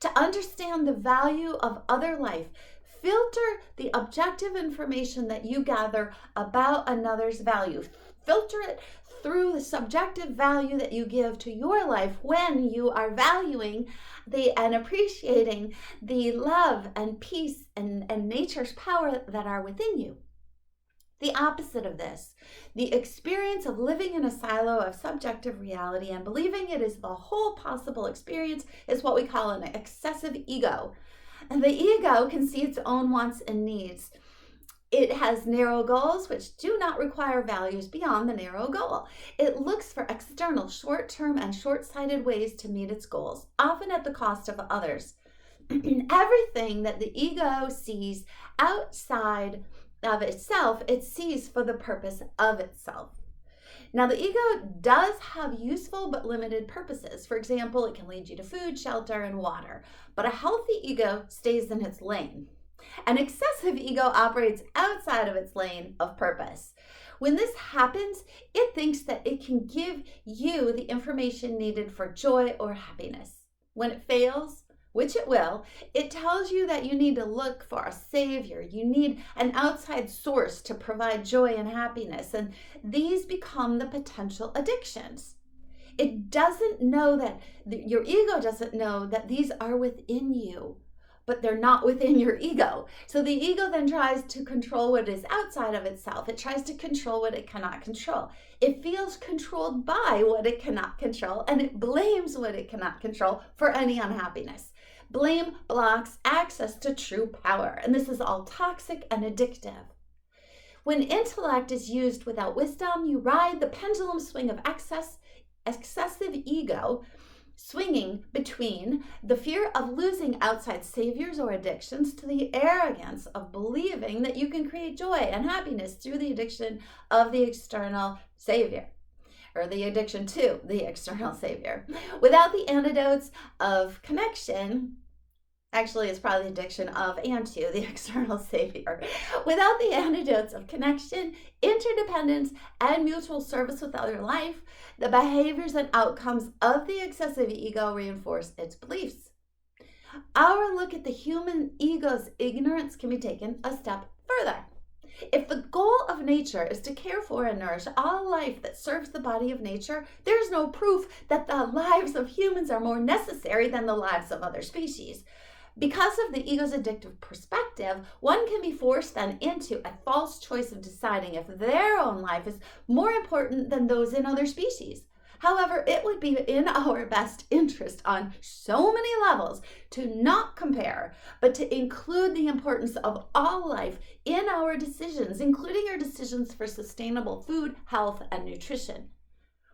To understand the value of other life, filter the objective information that you gather about another's value. Filter it through the subjective value that you give to your life when you are valuing and appreciating the love and peace and nature's power that are within you. The opposite of this, the experience of living in a silo of subjective reality and believing it is the whole possible experience, is what we call an excessive ego. And the ego can see its own wants and needs. It has narrow goals which do not require values beyond the narrow goal. It looks for external, short-term, and short-sighted ways to meet its goals, often at the cost of others. Everything that the ego sees outside of itself, it sees for the purpose of itself. Now, the ego does have useful but limited purposes. For example, it can lead you to food, shelter, and water. But a healthy ego stays in its lane. An excessive ego operates outside of its lane of purpose. When this happens, it thinks that it can give you the information needed for joy or happiness. When it fails, which it will, it tells you that you need to look for a savior. You need an outside source to provide joy and happiness, and these become the potential addictions. It doesn't know that, your ego doesn't know that these are within you, but they're not within your ego. So the ego then tries to control what is outside of itself. It tries to control what it cannot control. It feels controlled by what it cannot control, and it blames what it cannot control for any unhappiness. Blame blocks access to true power, and this is all toxic and addictive. When intellect is used without wisdom, you ride the pendulum swing of excessive ego, swinging between the fear of losing outside saviors or addictions to the arrogance of believing that you can create joy and happiness through the addiction of the external savior, or the addiction to the external savior. Without the antidotes of connection, actually it's probably the addiction of and to the external savior. Without the antidotes of connection, interdependence, and mutual service with other life, the behaviors and outcomes of the excessive ego reinforce its beliefs. Our look at the human ego's ignorance can be taken a step further. If the goal of nature is to care for and nourish all life that serves the body of nature, there's no proof that the lives of humans are more necessary than the lives of other species. Because of the ego's addictive perspective, one can be forced then into a false choice of deciding if their own life is more important than those in other species. However, it would be in our best interest on so many levels to not compare, but to include the importance of all life in our decisions, including our decisions for sustainable food, health, and nutrition.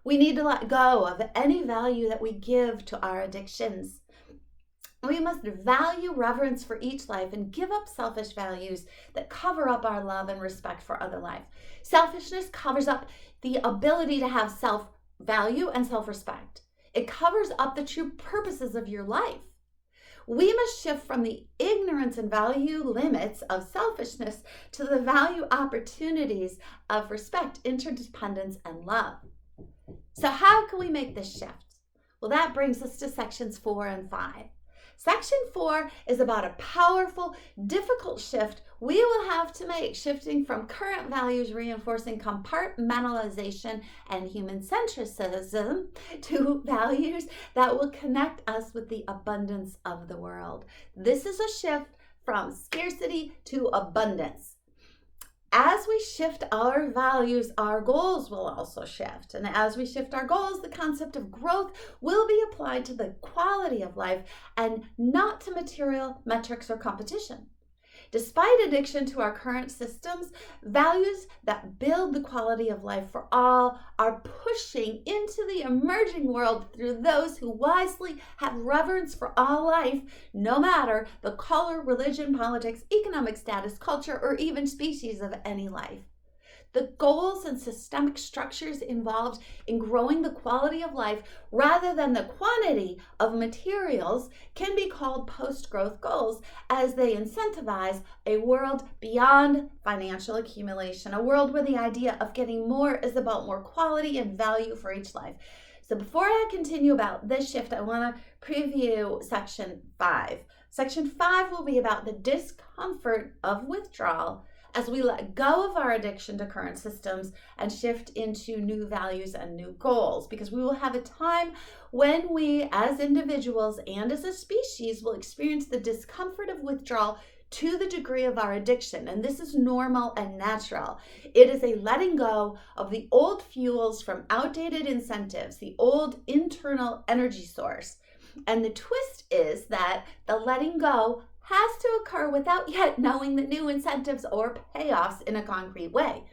We need to let go of any value that we give to our addictions. We must value reverence for each life and give up selfish values that cover up our love and respect for other life. Selfishness covers up the ability to have self-value and self-respect. It covers up the true purposes of your life. We must shift from the ignorance and value limits of selfishness to the value opportunities of respect, interdependence, and love. So how can we make this shift? Well, that brings us to sections 4 and 5. Section 4 is about a powerful, difficult shift we will have to make, shifting from current values reinforcing compartmentalization and human centricism to values that will connect us with the abundance of the world. This is a shift from scarcity to abundance. As we shift our values, our goals will also shift. And as we shift our goals, the concept of growth will be applied to the quality of life and not to material metrics or competition. Despite addiction to our current systems, values that build the quality of life for all are pushing into the emerging world through those who wisely have reverence for all life, no matter the color, religion, politics, economic status, culture, or even species of any life. The goals and systemic structures involved in growing the quality of life rather than the quantity of materials can be called post-growth goals, as they incentivize a world beyond financial accumulation, a world where the idea of getting more is about more quality and value for each life. So before I continue about this shift, I want to preview section 5. Section 5 will be about the discomfort of withdrawal as we let go of our addiction to current systems and shift into new values and new goals, because we will have a time when we as individuals and as a species will experience the discomfort of withdrawal to the degree of our addiction. And this is normal and natural. It is a letting go of the old fuels from outdated incentives, the old internal energy source. And the twist is that the letting go has to occur without yet knowing the new incentives or payoffs in a concrete way.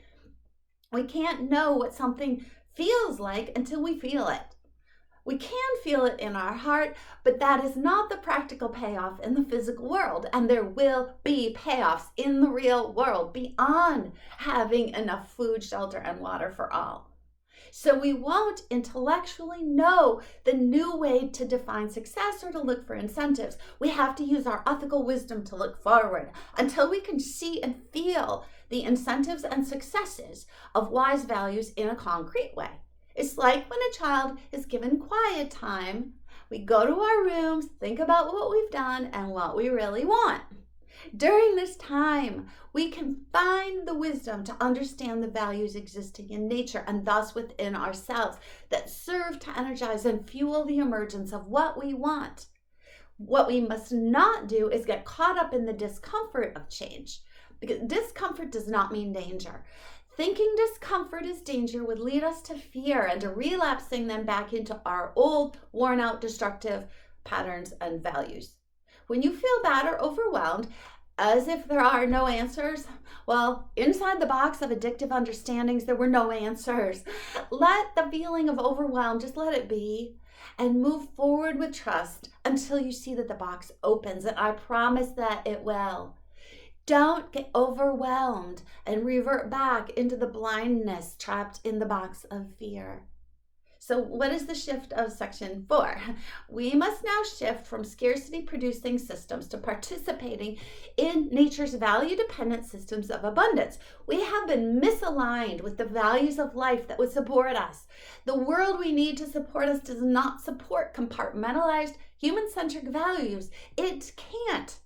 We can't know what something feels like until we feel it. We can feel it in our heart, but that is not the practical payoff in the physical world. And there will be payoffs in the real world beyond having enough food, shelter, and water for all. So we won't intellectually know the new way to define success or to look for incentives. We have to use our ethical wisdom to look forward until we can see and feel the incentives and successes of wise values in a concrete way. It's like when a child is given quiet time, we go to our rooms, think about what we've done and what we really want. During this time, we can find the wisdom to understand the values existing in nature and thus within ourselves that serve to energize and fuel the emergence of what we want. What we must not do is get caught up in the discomfort of change, because discomfort does not mean danger. Thinking discomfort is danger would lead us to fear and to relapsing them back into our old, worn out, destructive patterns and values. When you feel bad or overwhelmed, as if there are no answers, well, inside the box of addictive understandings, there were no answers. Let the feeling of overwhelm, just let it be, and move forward with trust until you see that the box opens, and I promise that it will. Don't get overwhelmed and revert back into the blindness trapped in the box of fear. So what is the shift of section 4? We must now shift from scarcity-producing systems to participating in nature's value-dependent systems of abundance. We have been misaligned with the values of life that would support us. The world we need to support us does not support compartmentalized, human-centric values. It can't.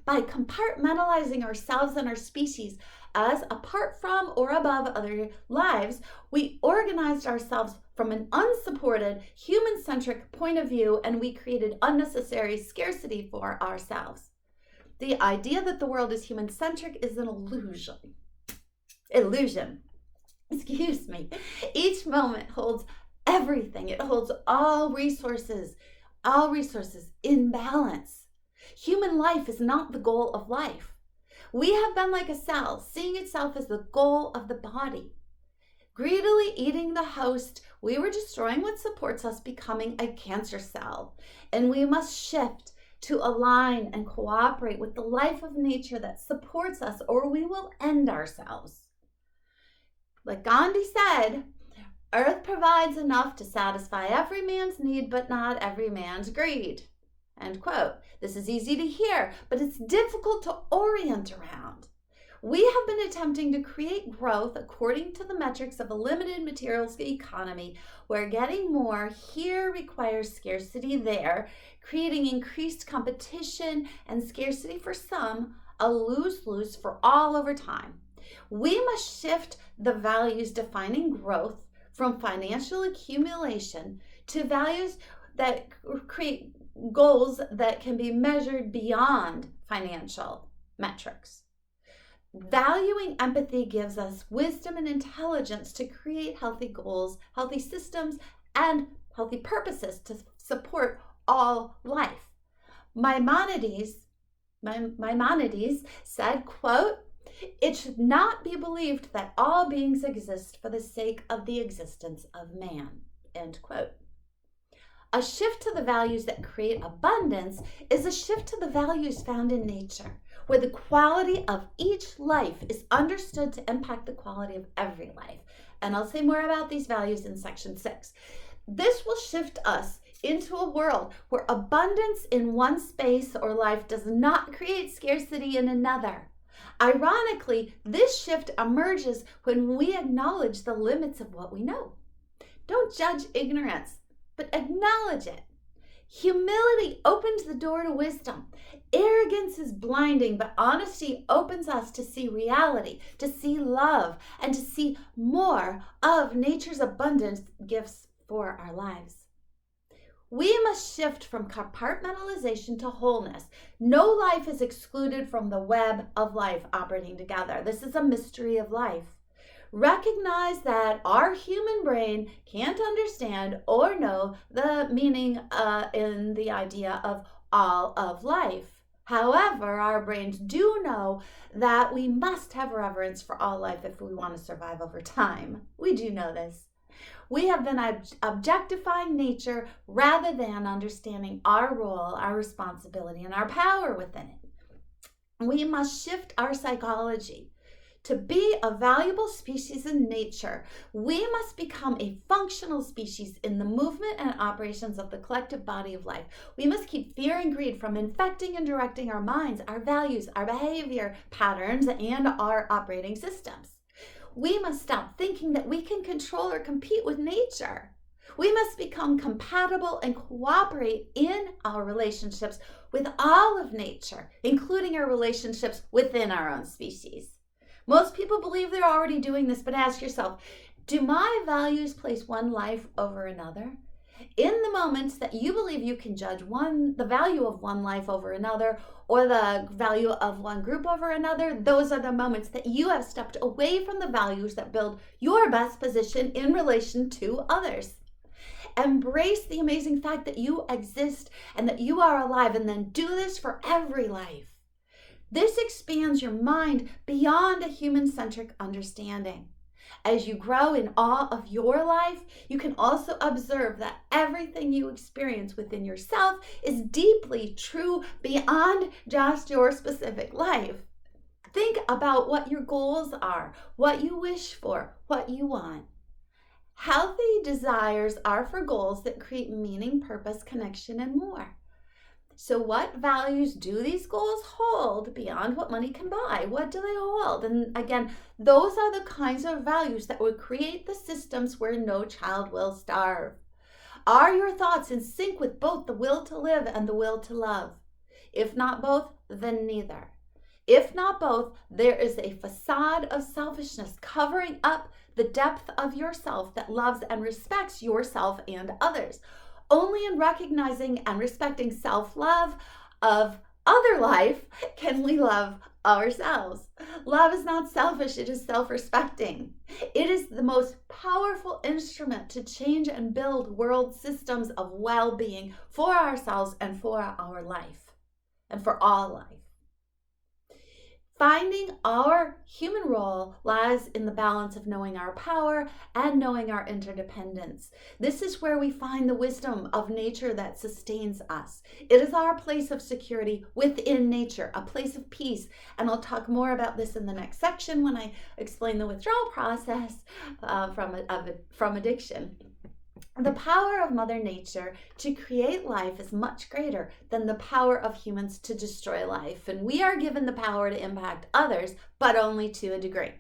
By compartmentalizing ourselves and our species as apart from or above other lives, we organized ourselves from an unsupported, human-centric point of view, and we created unnecessary scarcity for ourselves. The idea that the world is human-centric is an illusion. Excuse me. Each moment holds everything. It holds all resources in balance. Human life is not the goal of life. We have been like a cell, seeing itself as the goal of the body. Greedily eating the host, we were destroying what supports us, becoming a cancer cell. And we must shift to align and cooperate with the life of nature that supports us, or we will end ourselves. Like Gandhi said, Earth provides enough to satisfy every man's need, but not every man's greed. End quote. This is easy to hear, but it's difficult to orient around. We have been attempting to create growth according to the metrics of a limited materials economy, where getting more here requires scarcity there, creating increased competition and scarcity for some, a lose-lose for all over time. We must shift the values defining growth from financial accumulation to values that create goals that can be measured beyond financial metrics. Valuing empathy gives us wisdom and intelligence to create healthy goals, healthy systems, and healthy purposes to support all life. Maimonides said, quote, "It should not be believed that all beings exist for the sake of the existence of man," end quote. A shift to the values that create abundance is a shift to the values found in nature, where the quality of each life is understood to impact the quality of every life. And I'll say more about these values in section 6. This will shift us into a world where abundance in one space or life does not create scarcity in another. Ironically, this shift emerges when we acknowledge the limits of what we know. Don't judge ignorance, but acknowledge it. Humility opens the door to wisdom. Arrogance is blinding, but honesty opens us to see reality, to see love, and to see more of nature's abundant gifts for our lives. We must shift from compartmentalization to wholeness. No life is excluded from the web of life operating together. This is a mystery of life. Recognize that our human brain can't understand or know the meaning in the idea of all of life. However, our brains do know that we must have reverence for all life if we want to survive over time. We do know this. We have been objectifying nature rather than understanding our role, our responsibility, and our power within it. We must shift our psychology. To be a valuable species in nature, we must become a functional species in the movement and operations of the collective body of life. We must keep fear and greed from infecting and directing our minds, our values, our behavior patterns, and our operating systems. We must stop thinking that we can control or compete with nature. We must become compatible and cooperate in our relationships with all of nature, including our relationships within our own species. Most people believe they're already doing this, but ask yourself, do my values place one life over another? In the moments that you believe you can judge the value of one life over another, or the value of one group over another, those are the moments that you have stepped away from the values that build your best position in relation to others. Embrace the amazing fact that you exist and that you are alive, and then do this for every life. This expands your mind beyond a human-centric understanding. As you grow in awe of your life, you can also observe that everything you experience within yourself is deeply true beyond just your specific life. Think about what your goals are, what you wish for, what you want. Healthy desires are for goals that create meaning, purpose, connection, and more. So what values do these goals hold beyond what money can buy? What do they hold? And again, those are the kinds of values that would create the systems where no child will starve. Are your thoughts in sync with both the will to live and the will to love? If not both, then neither. If not both, there is a facade of selfishness covering up the depth of yourself that loves and respects yourself and others. Only in recognizing and respecting self-love of other life can we love ourselves. Love is not selfish, it is self-respecting. It is the most powerful instrument to change and build world systems of well-being for ourselves and for our life, and for all life. Finding our human role lies in the balance of knowing our power and knowing our interdependence. This is where we find the wisdom of nature that sustains us. It is our place of security within nature, a place of peace. And I'll talk more about this in the next section when I explain the withdrawal process from addiction. The power of Mother Nature to create life is much greater than the power of humans to destroy life. And we are given the power to impact others, but only to a degree.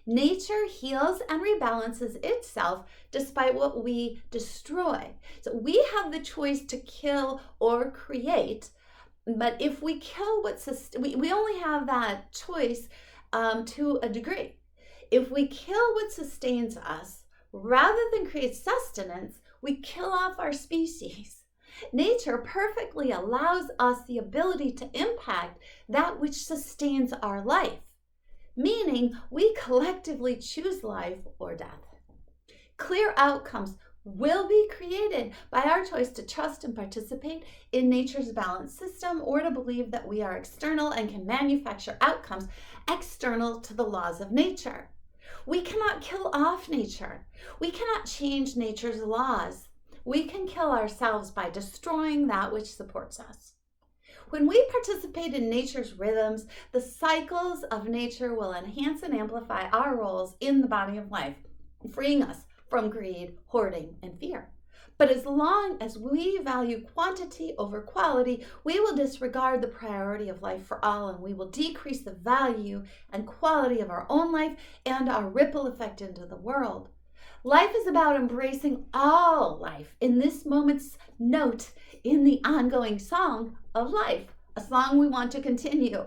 Nature heals and rebalances itself despite what we destroy. So we have the choice to kill or create, but if we kill we only have that choice to a degree. If we kill what sustains us, rather than create sustenance, we kill off our species. Nature perfectly allows us the ability to impact that which sustains our life, meaning we collectively choose life or death. Clear outcomes will be created by our choice to trust and participate in nature's balanced system, or to believe that we are external and can manufacture outcomes external to the laws of nature. We cannot kill off nature. We cannot change nature's laws. We can kill ourselves by destroying that which supports us. When we participate in nature's rhythms, the cycles of nature will enhance and amplify our roles in the body of life, freeing us from greed, hoarding, and fear. But as long as we value quantity over quality, we will disregard the priority of life for all, and we will decrease the value and quality of our own life and our ripple effect into the world. Life is about embracing all life in this moment's note in the ongoing song of life, a song we want to continue.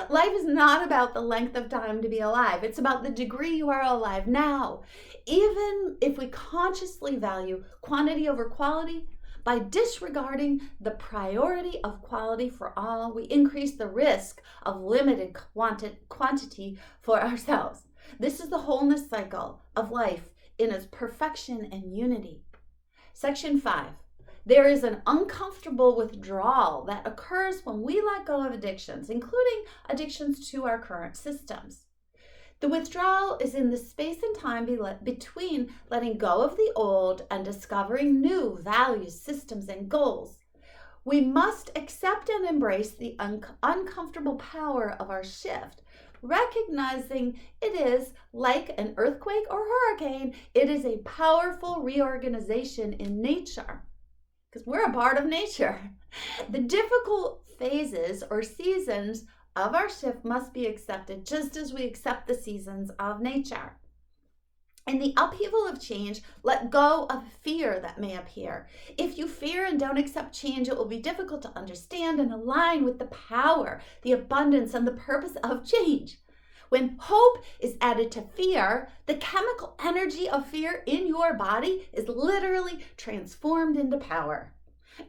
Life is not about the length of time to be alive. It's about the degree you are alive now. Even if we consciously value quantity over quality, by disregarding the priority of quality for all, we increase the risk of limited quantity for ourselves. This is the wholeness cycle of life in its perfection and unity. Section 5. There is an uncomfortable withdrawal that occurs when we let go of addictions, including addictions to our current systems. The withdrawal is in the space and time between letting go of the old and discovering new values, systems, and goals. We must accept and embrace the uncomfortable power of our shift, recognizing it is like an earthquake or hurricane. It is a powerful reorganization in nature, because we're a part of nature. The difficult phases or seasons of our shift must be accepted, just as we accept the seasons of nature. In the upheaval of change, let go of fear that may appear. If you fear and don't accept change, it will be difficult to understand and align with the power, the abundance, and the purpose of change. When hope is added to fear, the chemical energy of fear in your body is literally transformed into power.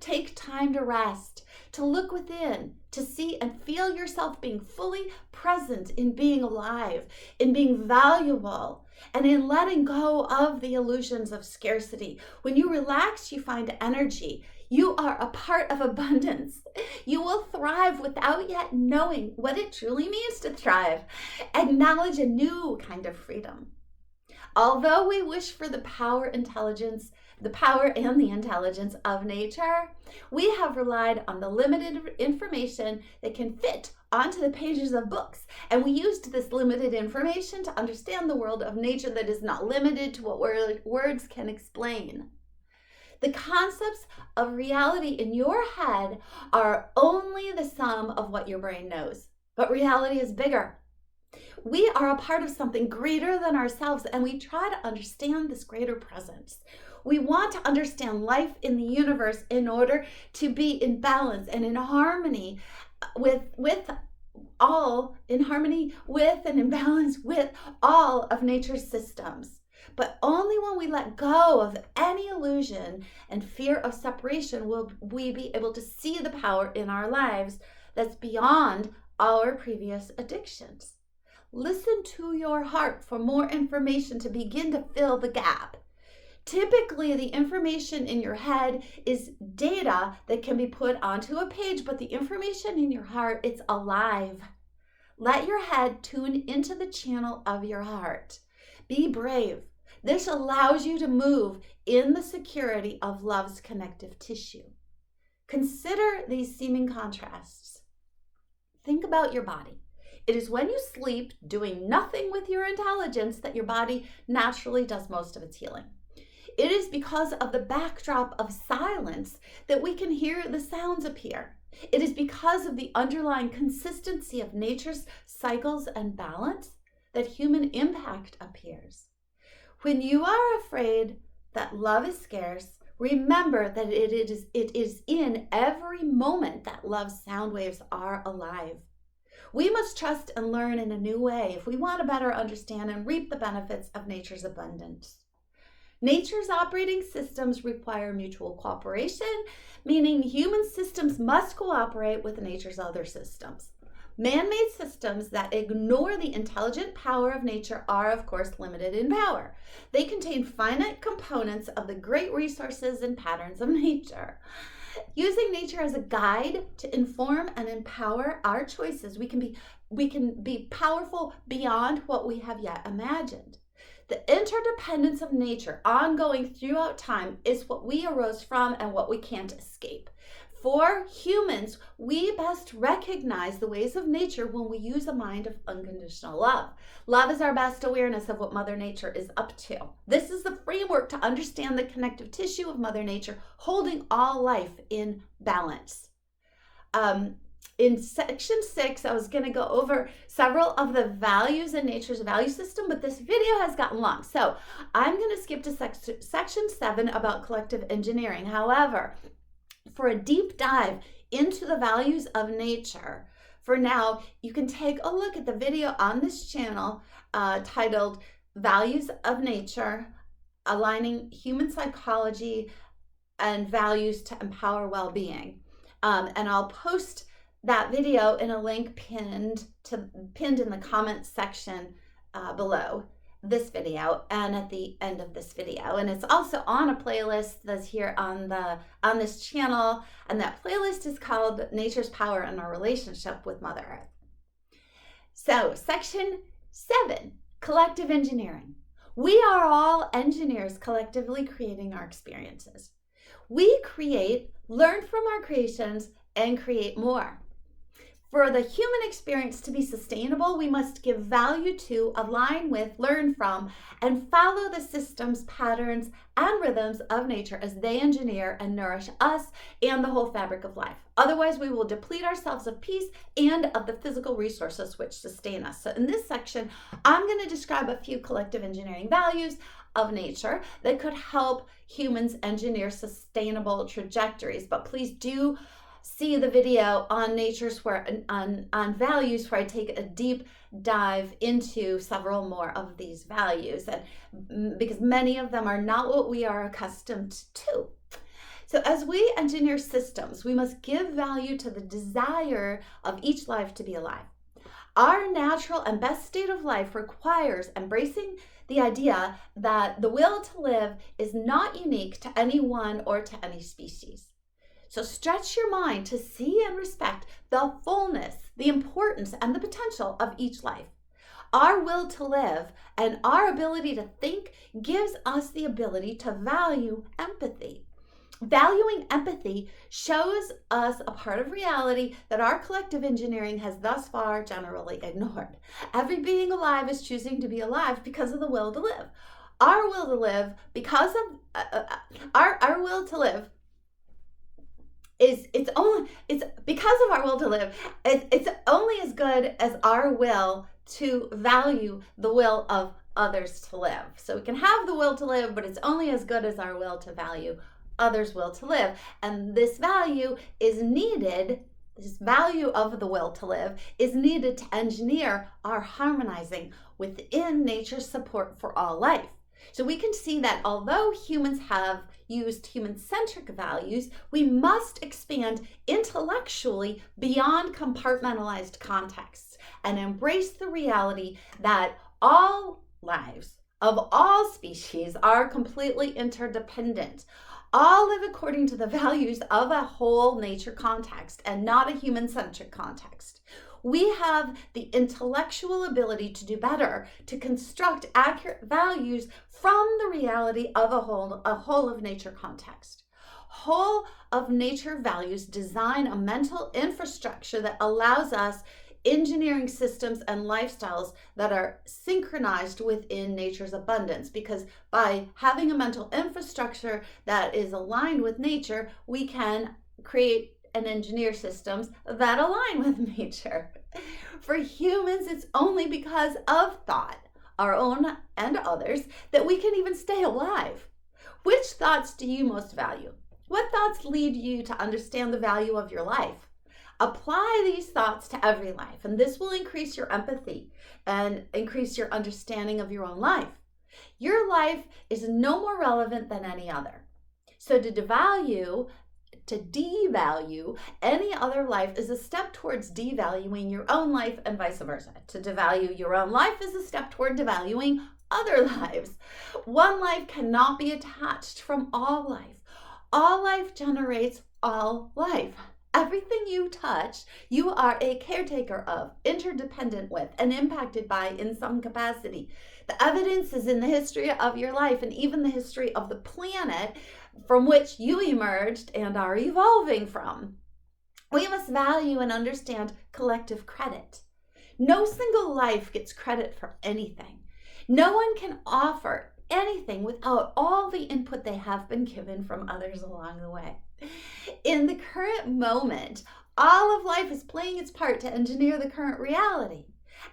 Take time to rest, to look within, to see and feel yourself being fully present in being alive, in being valuable, and in letting go of the illusions of scarcity. When you relax, you find energy. You are a part of abundance. You will thrive without yet knowing what it truly means to thrive. Acknowledge a new kind of freedom. Although we wish for the power and the intelligence of nature, we have relied on the limited information that can fit onto the pages of books. And we used this limited information to understand the world of nature that is not limited to what words can explain. The concepts of reality in your head are only the sum of what your brain knows, but reality is bigger. We are a part of something greater than ourselves, and we try to understand this greater presence. We want to understand life in the universe in order to be in balance and in harmony with and in balance with all of nature's systems. But only when we let go of any illusion and fear of separation will we be able to see the power in our lives that's beyond our previous addictions. Listen to your heart for more information to begin to fill the gap. Typically, the information in your head is data that can be put onto a page, but the information in your heart, it's alive. Let your head tune into the channel of your heart. Be brave. This allows you to move in the security of love's connective tissue. Consider these seeming contrasts. Think about your body. It is when you sleep, doing nothing with your intelligence, that your body naturally does most of its healing. It is because of the backdrop of silence that we can hear the sounds appear. It is because of the underlying consistency of nature's cycles and balance that human impact appears. When you are afraid that love is scarce, remember that it is in every moment that love's sound waves are alive. We must trust and learn in a new way if we want to better understand and reap the benefits of nature's abundance. Nature's operating systems require mutual cooperation, meaning human systems must cooperate with nature's other systems. Man-made systems that ignore the intelligent power of nature are, of course, limited in power. They contain finite components of the great resources and patterns of nature. Using nature as a guide to inform and empower our choices, we can be powerful beyond what we have yet imagined. The interdependence of nature ongoing throughout time is what we arose from and what we can't escape. For humans, we best recognize the ways of nature when we use a mind of unconditional love. Love is our best awareness of what Mother Nature is up to. This is the framework to understand the connective tissue of Mother Nature, holding all life in balance. In section 6, I was going to go over several of the values in nature's value system, but this video has gotten long. So I'm going to skip to section 7 about collective engineering. However, for a deep dive into the values of nature, for now, you can take a look at the video on this channel titled Values of Nature, Aligning Human Psychology and Values to Empower Well-Being. And I'll post that video in a link pinned in the comments section below this video and at the end of this video. And it's also on a playlist that's here on this channel, and that playlist is called Nature's Power and Our Relationship with Mother Earth. So section 7, collective engineering. We are all engineers collectively creating our experiences. We create, learn from our creations, and create more. For the human experience to be sustainable, we must give value to, align with, learn from, and follow the systems, patterns, and rhythms of nature as they engineer and nourish us and the whole fabric of life. Otherwise, we will deplete ourselves of peace and of the physical resources which sustain us. So in this section, I'm going to describe a few collective engineering values of nature that could help humans engineer sustainable trajectories. But please do see the video on on values where I take a deep dive into several more of these values, and because many of them are not what we are accustomed to. So as we engineer systems, we must give value to the desire of each life to be alive. Our natural and best state of life requires embracing the idea that the will to live is not unique to any one or to any species. So stretch your mind to see and respect the fullness, the importance, and the potential of each life. Our will to live and our ability to think gives us the ability to value empathy. Valuing empathy shows us a part of reality that our collective engineering has thus far generally ignored. Every being alive is choosing to be alive because of the will to live. Our will to live, because of our will to live, it's because of our will to live. It's only as good as our will to value the will of others to live. So we can have the will to live, but it's only as good as our will to value others' will to live. And this value is needed, this value of the will to live is needed to engineer our harmonizing within nature's support for all life. So we can see that although humans have used human-centric values, we must expand intellectually beyond compartmentalized contexts and embrace the reality that all lives of all species are completely interdependent. All live according to the values of a whole nature context and not a human-centric context. We have the intellectual ability to do better, to construct accurate values from the reality of a whole of nature context. Whole of nature values design a mental infrastructure that allows us engineering systems and lifestyles that are synchronized within nature's abundance, because by having a mental infrastructure that is aligned with nature, we can create and engineer systems that align with nature. For humans, it's only because of thought, our own and others, that we can even stay alive. Which thoughts do you most value? What thoughts lead you to understand the value of your life? Apply these thoughts to every life, and this will increase your empathy and increase your understanding of your own life. Your life is no more relevant than any other. So to devalue any other life is a step towards devaluing your own life, and vice versa. To devalue your own life is a step toward devaluing other lives. One life cannot be attached from all life. All life generates all life. Everything you touch, you are a caretaker of, interdependent with, and impacted by in some capacity. The evidence is in the history of your life and even the history of the planet from which you emerged and are evolving from. We must value and understand collective credit. No single life gets credit for anything. No one can offer anything without all the input they have been given from others along the way. In the current moment, all of life is playing its part to engineer the current reality.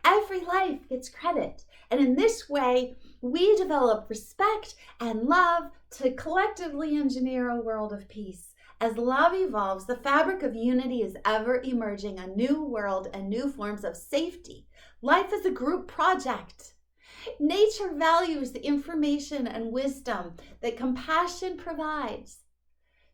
Every life gets credit, and in this way, we develop respect and love to collectively engineer a world of peace. As love evolves, the fabric of unity is ever emerging, a new world and new forms of safety. Life is a group project. Nature values the information and wisdom that compassion provides.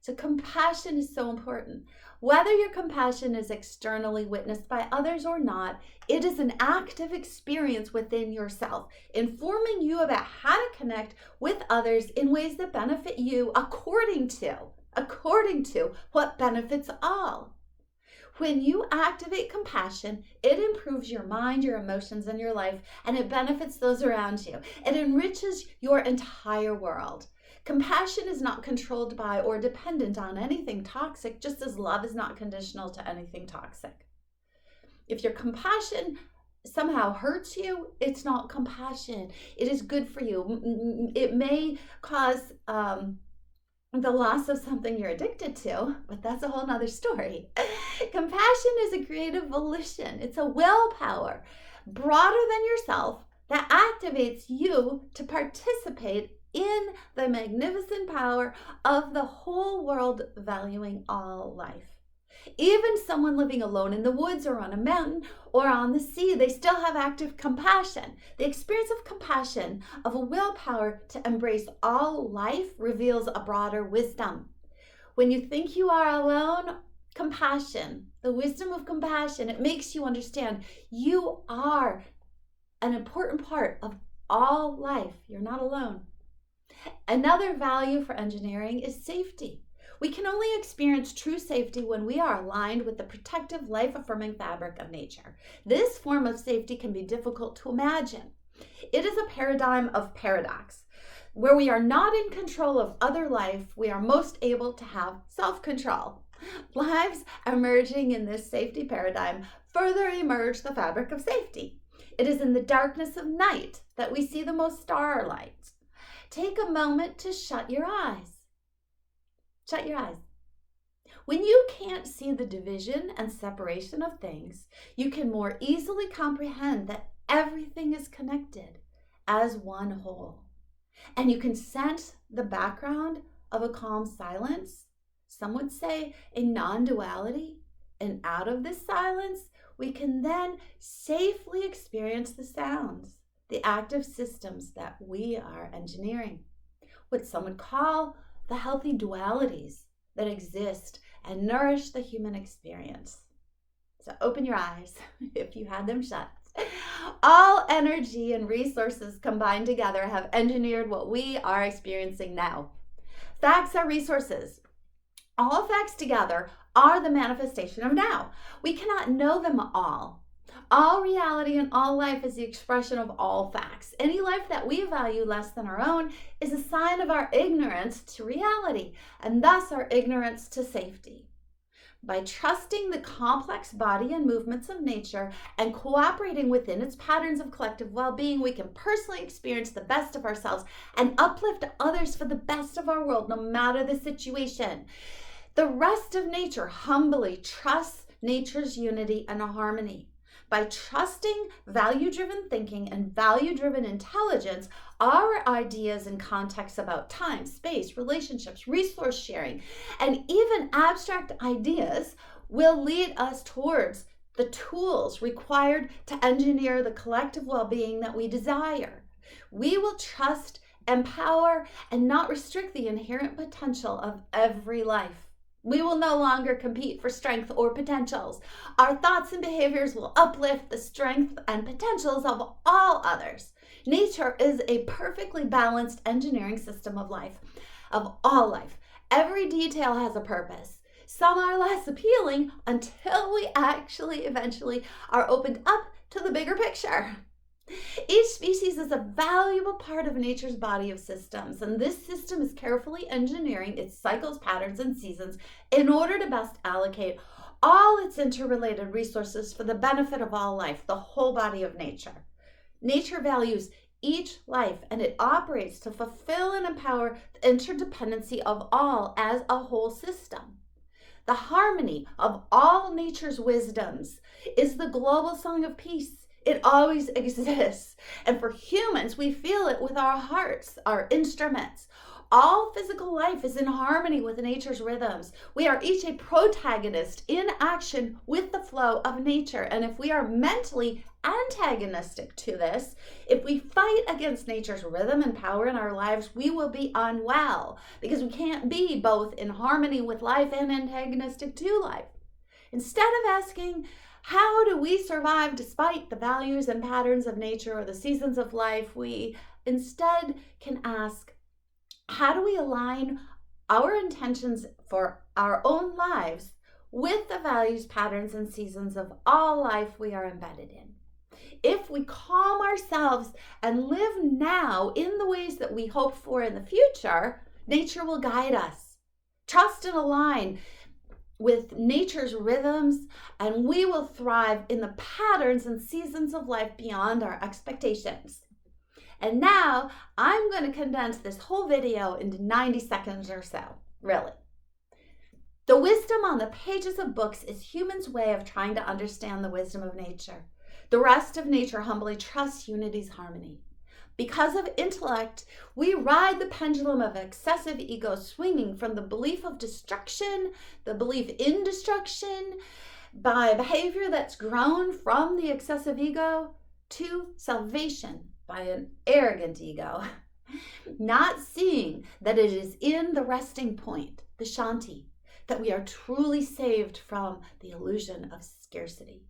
So compassion is so important. Whether your compassion is externally witnessed by others or not, it is an active experience within yourself, informing you about how to connect with others in ways that benefit you according to what benefits all. When you activate compassion, it improves your mind, your emotions, and your life, and it benefits those around you. It enriches your entire world. Compassion is not controlled by or dependent on anything toxic, just as love is not conditional to anything toxic. If your compassion somehow hurts you, it's not compassion. It is good for you. It may cause the loss of something you're addicted to, but that's a whole nother story. Compassion is a creative volition. It's a willpower broader than yourself that activates you to participate in the magnificent power of the whole world, valuing all life. Even someone living alone in the woods or on a mountain or on the sea, they still have active compassion. The experience of compassion, of a willpower to embrace all life, reveals a broader wisdom. When you think you are alone, compassion, the wisdom of compassion, it makes you understand you are an important part of all life. You're not alone. Another value for engineering is safety. We can only experience true safety when we are aligned with the protective, life-affirming fabric of nature. This form of safety can be difficult to imagine. It is a paradigm of paradox. Where we are not in control of other life, we are most able to have self-control. Lives emerging in this safety paradigm further emerge the fabric of safety. It is in the darkness of night that we see the most starlight. Take a moment to shut your eyes. Shut your eyes. When you can't see the division and separation of things, you can more easily comprehend that everything is connected as one whole. And you can sense the background of a calm silence. Some would say a non-duality. And out of this silence, we can then safely experience the sounds, the active systems that we are engineering. What some would call the healthy dualities that exist and nourish the human experience. So open your eyes if you had them shut. All energy and resources combined together have engineered what we are experiencing now. Facts are resources. All facts together are the manifestation of now. We cannot know them all. All reality and all life is the expression of all facts. Any life that we value less than our own is a sign of our ignorance to reality, and thus our ignorance to safety. By trusting the complex body and movements of nature and cooperating within its patterns of collective well-being, we can personally experience the best of ourselves and uplift others for the best of our world, no matter the situation. The rest of nature humbly trusts nature's unity and harmony. By trusting value-driven thinking and value-driven intelligence, our ideas and contexts about time, space, relationships, resource sharing, and even abstract ideas will lead us towards the tools required to engineer the collective well-being that we desire. We will trust, empower, and not restrict the inherent potential of every life. We will no longer compete for strength or potentials. Our thoughts and behaviors will uplift the strength and potentials of all others. Nature is a perfectly balanced engineering system of life, of all life. Every detail has a purpose. Some are less appealing until we actually eventually are opened up to the bigger picture. Each species is a valuable part of nature's body of systems, and this system is carefully engineering its cycles, patterns, and seasons in order to best allocate all its interrelated resources for the benefit of all life, the whole body of nature. Nature values each life, and it operates to fulfill and empower the interdependency of all as a whole system. The harmony of all nature's wisdoms is the global song of peace. It always exists. And for humans, we feel it with our hearts, our instruments. All physical life is in harmony with nature's rhythms. We are each a protagonist in action with the flow of nature. And if we are mentally antagonistic to this, if we fight against nature's rhythm and power in our lives, we will be unwell, because we can't be both in harmony with life and antagonistic to life. Instead of asking, how do we survive despite the values and patterns of nature or the seasons of life, we instead can ask, how do we align our intentions for our own lives with the values, patterns, and seasons of all life we are embedded in? If we calm ourselves and live now in the ways that we hope for in the future, nature will guide us. Trust and align with nature's rhythms, and we will thrive in the patterns and seasons of life beyond our expectations. And now I'm going to condense this whole video into 90 seconds or so, really. The wisdom on the pages of books is humans' way of trying to understand the wisdom of nature. The rest of nature humbly trusts unity's harmony. Because of intellect, we ride the pendulum of excessive ego, swinging from the belief of destruction, the belief in destruction, by behavior that's grown from the excessive ego, to salvation by an arrogant ego. Not seeing that it is in the resting point, the shanti, that we are truly saved from the illusion of scarcity.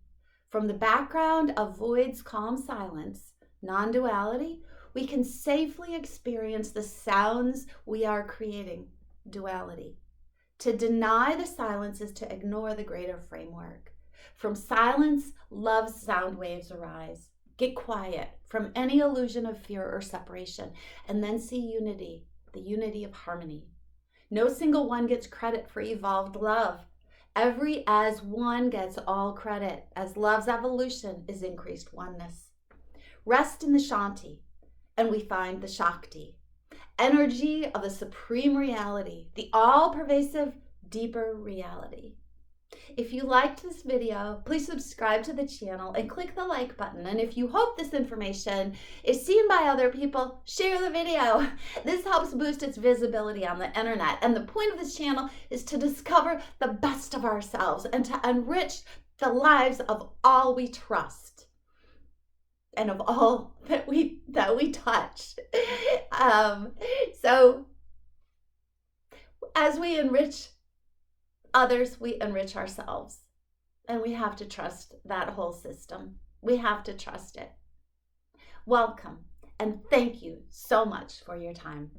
From the background of void's calm silence, non-duality, we can safely experience the sounds we are creating, duality. To deny the silence is to ignore the greater framework. From silence, love's sound waves arise. Get quiet from any illusion of fear or separation, and then see unity, the unity of harmony. No single one gets credit for evolved love. Every as one gets all credit, as love's evolution is increased oneness. Rest in the shanti, and we find the Shakti, energy of the supreme reality, the all-pervasive, deeper reality. If you liked this video, please subscribe to the channel and click the like button. And if you hope this information is seen by other people, share the video. This helps boost its visibility on the internet. And the point of this channel is to discover the best of ourselves and to enrich the lives of all we trust and of all that we touch. So as we enrich others, we enrich ourselves, and we have to trust that whole system. We have to trust it. Welcome, and thank you so much for your time.